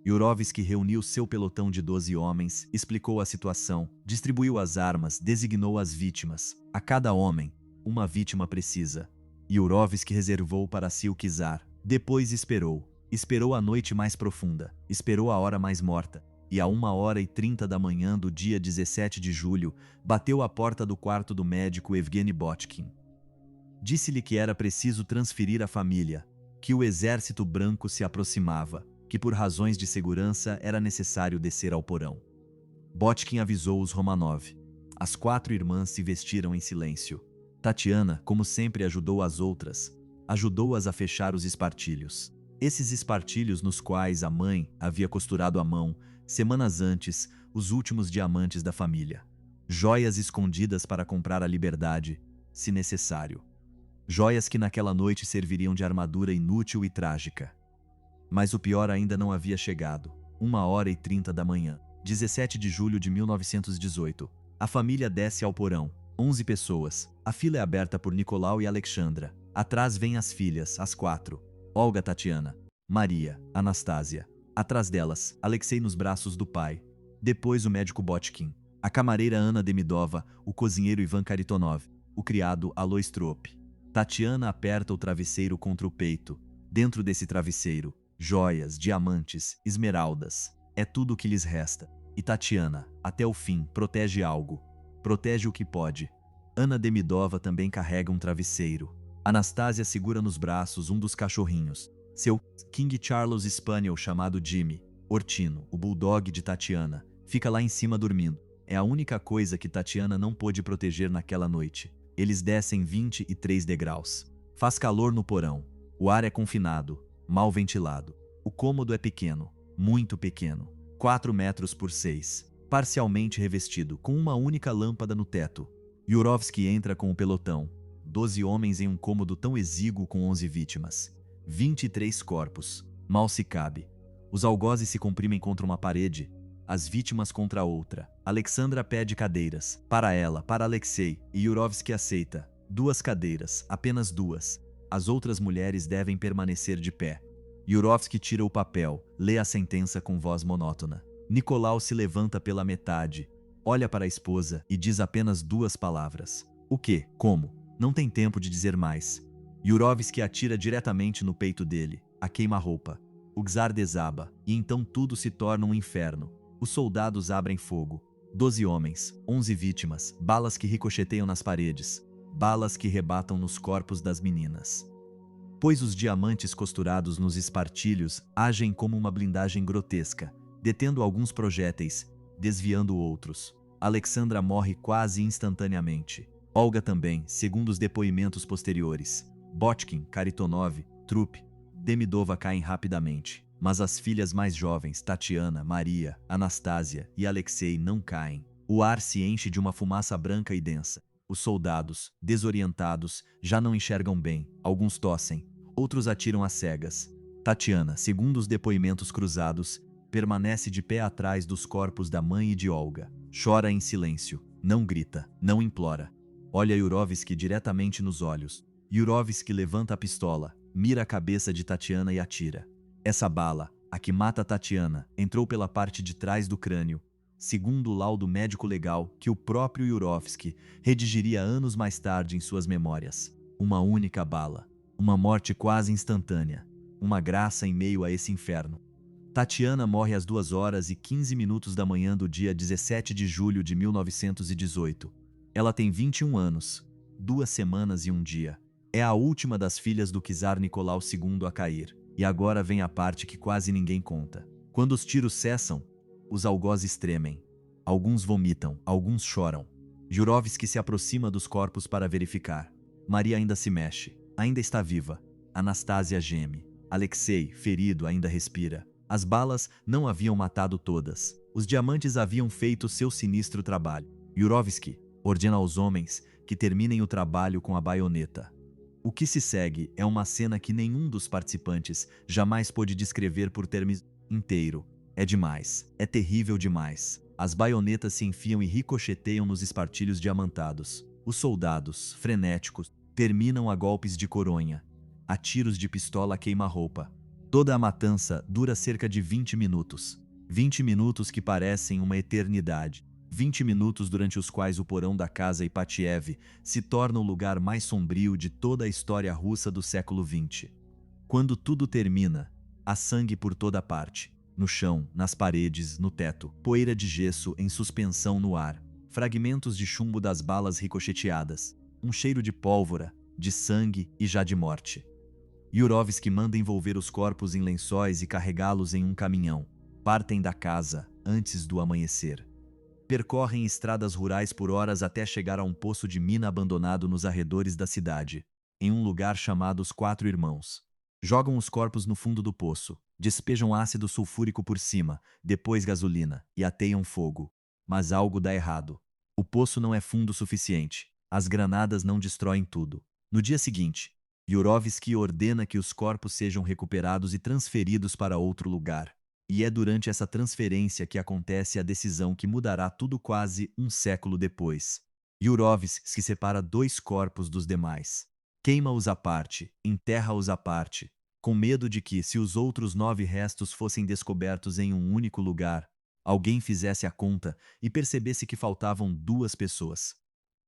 Yurovsky reuniu seu pelotão de 12 homens, explicou a situação, distribuiu as armas, designou as vítimas. A cada homem, uma vítima precisa. Yurovsky reservou para si o czar. Depois esperou. Esperou a noite mais profunda. Esperou a hora mais morta. E a 1h30 da manhã do dia 17 de julho, bateu à porta do quarto do médico Evgeny Botkin. Disse-lhe que era preciso transferir a família, que o exército branco se aproximava, que por razões de segurança era necessário descer ao porão. Botkin avisou os Romanov. As 4 irmãs se vestiram em silêncio. Tatiana, como sempre, ajudou as outras. Ajudou-as a fechar os espartilhos. Esses espartilhos nos quais a mãe havia costurado a mão, semanas antes, os últimos diamantes da família. Joias escondidas para comprar a liberdade, se necessário. Joias que naquela noite serviriam de armadura inútil e trágica. Mas o pior ainda não havia chegado. 1h30 da manhã, 17 de julho de 1918. A família desce ao porão. 11 pessoas. A fila é aberta por Nicolau e Alexandra. Atrás vêm as filhas, as 4. Olga, Tatiana, Maria, Anastasia. Atrás delas, Alexei nos braços do pai. Depois o médico Botkin. A camareira Ana Demidova, o cozinheiro Ivan Karitonov, o criado Alois Trop. Tatiana aperta o travesseiro contra o peito. Dentro desse travesseiro, joias, diamantes, esmeraldas. É tudo o que lhes resta. E Tatiana, até o fim, protege algo. Protege o que pode. Ana Demidova também carrega um travesseiro. Anastasia segura nos braços um dos cachorrinhos. Seu King Charles Spaniel chamado Jimmy. Ortino, o bulldog de Tatiana, fica lá em cima dormindo. É a única coisa que Tatiana não pôde proteger naquela noite. Eles descem 23 degraus. Faz calor no porão. O ar é confinado, mal ventilado. O cômodo é pequeno, muito pequeno, 4 metros por 6, parcialmente revestido, com uma única lâmpada no teto. Yurovsky entra com o pelotão. 12 homens em um cômodo tão exíguo com 11 vítimas. 23 corpos. Mal se cabe. Os algozes se comprimem contra uma parede, as vítimas contra outra. Alexandra pede cadeiras. Para ela, para Alexei, e Yurovsky aceita. 2 cadeiras, apenas 2. As outras mulheres devem permanecer de pé. Yurovsky tira o papel, lê a sentença com voz monótona. Nicolau se levanta pela metade, olha para a esposa e diz apenas 2 palavras. O quê? Como? Não tem tempo de dizer mais. Yurovsky atira diretamente no peito dele, a queima-roupa. O czar desaba, e então tudo se torna um inferno. Os soldados abrem fogo. 12 homens, 11 vítimas, balas que ricocheteiam nas paredes, balas que rebatam nos corpos das meninas. Pois os diamantes costurados nos espartilhos agem como uma blindagem grotesca, detendo alguns projéteis, desviando outros. Alexandra morre quase instantaneamente. Olga também, segundo os depoimentos posteriores. Botkin, Karitonov, Trupp, Demidova caem rapidamente. Mas as filhas mais jovens, Tatiana, Maria, Anastasia e Alexei, não caem. O ar se enche de uma fumaça branca e densa. Os soldados, desorientados, já não enxergam bem. Alguns tossem, outros atiram às cegas. Tatiana, segundo os depoimentos cruzados, permanece de pé atrás dos corpos da mãe e de Olga. Chora em silêncio, não grita, não implora. Olha Yurovsky diretamente nos olhos. Yurovsky levanta a pistola, mira a cabeça de Tatiana e atira. Essa bala, a que mata Tatiana, entrou pela parte de trás do crânio, segundo o laudo médico legal que o próprio Yurovsky redigiria anos mais tarde em suas memórias. Uma única bala. Uma morte quase instantânea. Uma graça em meio a esse inferno. Tatiana morre às 2h15 da manhã do dia 17 de julho de 1918. Ela tem 21 anos, 2 semanas e 1 dia. É a última das filhas do czar Nicolau II a cair. E agora vem a parte que quase ninguém conta. Quando os tiros cessam, os algozes tremem. Alguns vomitam, alguns choram. Yurovsky se aproxima dos corpos para verificar. Maria ainda se mexe, ainda está viva. Anastasia geme. Alexei, ferido, ainda respira. As balas não haviam matado todas. Os diamantes haviam feito seu sinistro trabalho. Yurovsky ordena aos homens que terminem o trabalho com a baioneta. O que se segue é uma cena que nenhum dos participantes jamais pôde descrever por termos inteiro. É demais. É terrível demais. As baionetas se enfiam e ricocheteiam nos espartilhos diamantados. Os soldados, frenéticos, terminam a golpes de coronha, a tiros de pistola queima-roupa. Toda a matança dura cerca de 20 minutos. 20 minutos que parecem uma eternidade. 20 minutos durante os quais o porão da casa Ipatiev se torna o lugar mais sombrio de toda a história russa do século XX. Quando tudo termina, há sangue por toda parte. No chão, nas paredes, no teto, poeira de gesso em suspensão no ar, fragmentos de chumbo das balas ricocheteadas, um cheiro de pólvora, de sangue e já de morte. Yurovsky manda envolver os corpos em lençóis e carregá-los em um caminhão. Partem da casa antes do amanhecer. Percorrem estradas rurais por horas até chegar a um poço de mina abandonado nos arredores da cidade, em um lugar chamado Os Quatro Irmãos. Jogam os corpos no fundo do poço, despejam ácido sulfúrico por cima, depois gasolina, e ateiam fogo. Mas algo dá errado. O poço não é fundo o suficiente. As granadas não destroem tudo. No dia seguinte, Yurovsky ordena que os corpos sejam recuperados e transferidos para outro lugar. E é durante essa transferência que acontece a decisão que mudará tudo quase um século depois. Yurovsky separa 2 corpos dos demais. Queima-os à parte, enterra-os à parte, com medo de que, se os outros 9 restos fossem descobertos em um único lugar, alguém fizesse a conta e percebesse que faltavam 2 pessoas.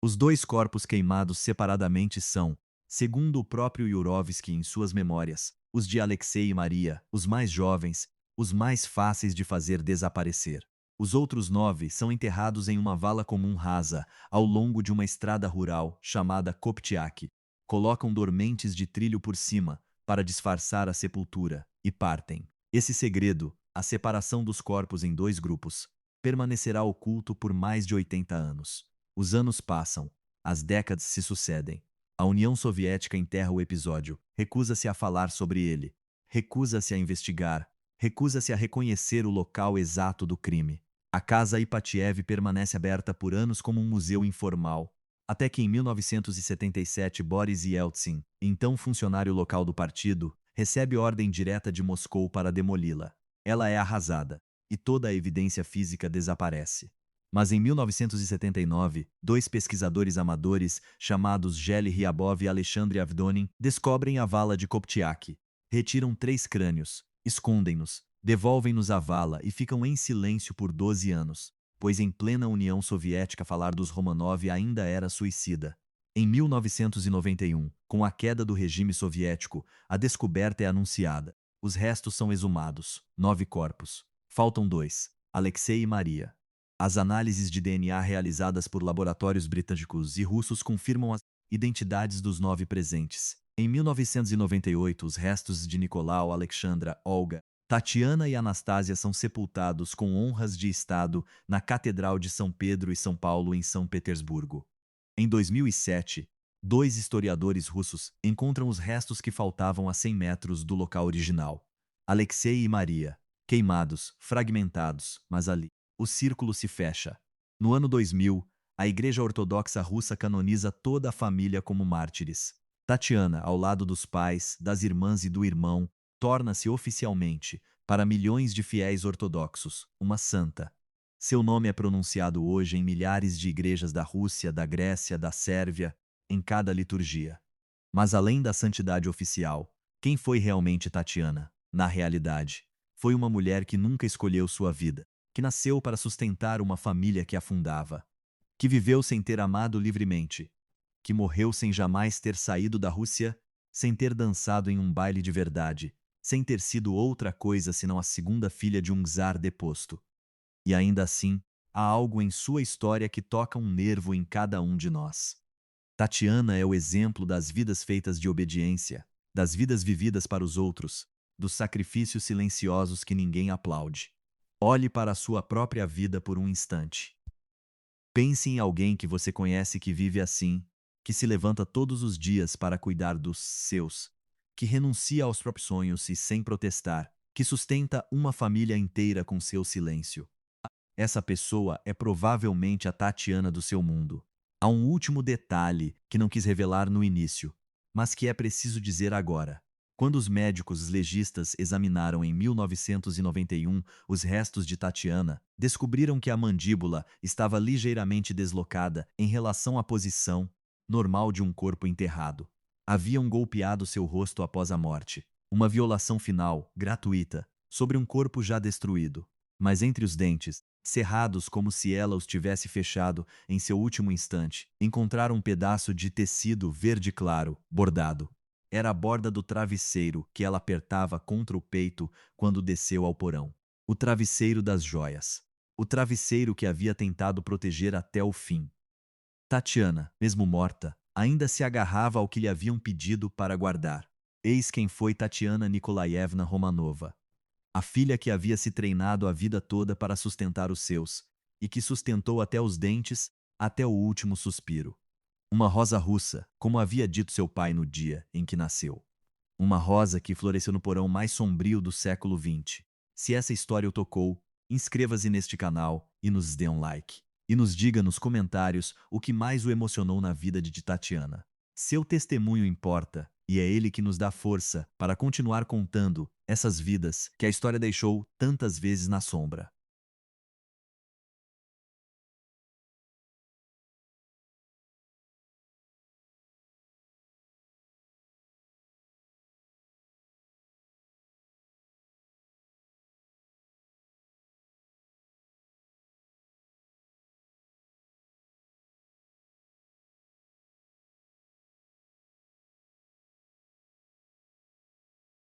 Os 2 corpos queimados separadamente são, segundo o próprio Yurovsky em suas memórias, os de Alexei e Maria, os mais jovens, os mais fáceis de fazer desaparecer. Os outros 9 são enterrados em uma vala comum rasa, ao longo de uma estrada rural chamada Koptiak. Colocam dormentes de trilho por cima, para disfarçar a sepultura, e partem. Esse segredo, a separação dos corpos em 2 grupos, permanecerá oculto por mais de 80 anos. Os anos passam, as décadas se sucedem. A União Soviética enterra o episódio, recusa-se a falar sobre ele. recusa-se a investigar, recusa-se a reconhecer o local exato do crime. A Casa Ipatiev permanece aberta por anos como um museu informal, até que em 1977 Boris Yeltsin, então funcionário local do partido, recebe ordem direta de Moscou para demoli-la. Ela é arrasada, e toda a evidência física desaparece. Mas em 1979, dois pesquisadores amadores, chamados Geli Ryabov e Alexandre Avdonin, descobrem a vala de Koptiak. Retiram 3 crânios, escondem-nos, devolvem-nos a vala e ficam em silêncio por 12 anos, pois em plena União Soviética falar dos Romanov ainda era suicida. Em 1991, com a queda do regime soviético, a descoberta é anunciada. Os restos são exumados, 9 corpos. Faltam 2, Alexei e Maria. As análises de DNA realizadas por laboratórios britânicos e russos confirmam as identidades dos 9 presentes. Em 1998, os restos de Nicolau, Alexandra, Olga, Tatiana e Anastasia são sepultados com honras de Estado na Catedral de São Pedro e São Paulo, em São Petersburgo. Em 2007, 2 historiadores russos encontram os restos que faltavam a 100 metros do local original. Alexei e Maria, queimados, fragmentados, mas ali. O círculo se fecha. No ano 2000, a Igreja Ortodoxa Russa canoniza toda a família como mártires. Tatiana, ao lado dos pais, das irmãs e do irmão, torna-se oficialmente, para milhões de fiéis ortodoxos, uma santa. Seu nome é pronunciado hoje em milhares de igrejas da Rússia, da Grécia, da Sérvia, em cada liturgia. Mas além da santidade oficial, quem foi realmente Tatiana? Na realidade, foi uma mulher que nunca escolheu sua vida, que nasceu para sustentar uma família que afundava, que viveu sem ter amado livremente, que morreu sem jamais ter saído da Rússia, sem ter dançado em um baile de verdade, sem ter sido outra coisa senão a segunda filha de um czar deposto. E ainda assim, há algo em sua história que toca um nervo em cada um de nós. Tatiana é o exemplo das vidas feitas de obediência, das vidas vividas para os outros, dos sacrifícios silenciosos que ninguém aplaude. Olhe para a sua própria vida por um instante. Pense em alguém que você conhece que vive assim, que se levanta todos os dias para cuidar dos seus, que renuncia aos próprios sonhos e sem protestar, que sustenta uma família inteira com seu silêncio. Essa pessoa é provavelmente a Tatiana do seu mundo. Há um último detalhe que não quis revelar no início, mas que é preciso dizer agora. Quando os médicos legistas examinaram em 1991 os restos de Tatiana, descobriram que a mandíbula estava ligeiramente deslocada em relação à posição normal de um corpo enterrado. Haviam golpeado seu rosto após a morte. Uma violação final, gratuita, sobre um corpo já destruído. Mas entre os dentes, cerrados como se ela os tivesse fechado em seu último instante, encontraram um pedaço de tecido verde claro, bordado. Era a borda do travesseiro que ela apertava contra o peito quando desceu ao porão. O travesseiro das joias. O travesseiro que havia tentado proteger até o fim. Tatiana, mesmo morta, ainda se agarrava ao que lhe haviam pedido para guardar. Eis quem foi Tatiana Nikolaevna Romanova. A filha que havia se treinado a vida toda para sustentar os seus, e que sustentou até os dentes, até o último suspiro. Uma rosa russa, como havia dito seu pai no dia em que nasceu. Uma rosa que floresceu no porão mais sombrio do século XX. Se essa história o tocou, inscreva-se neste canal e nos dê um like. E nos diga nos comentários o que mais o emocionou na vida de Tatiana. Seu testemunho importa, e é ele que nos dá força para continuar contando essas vidas que a história deixou tantas vezes na sombra.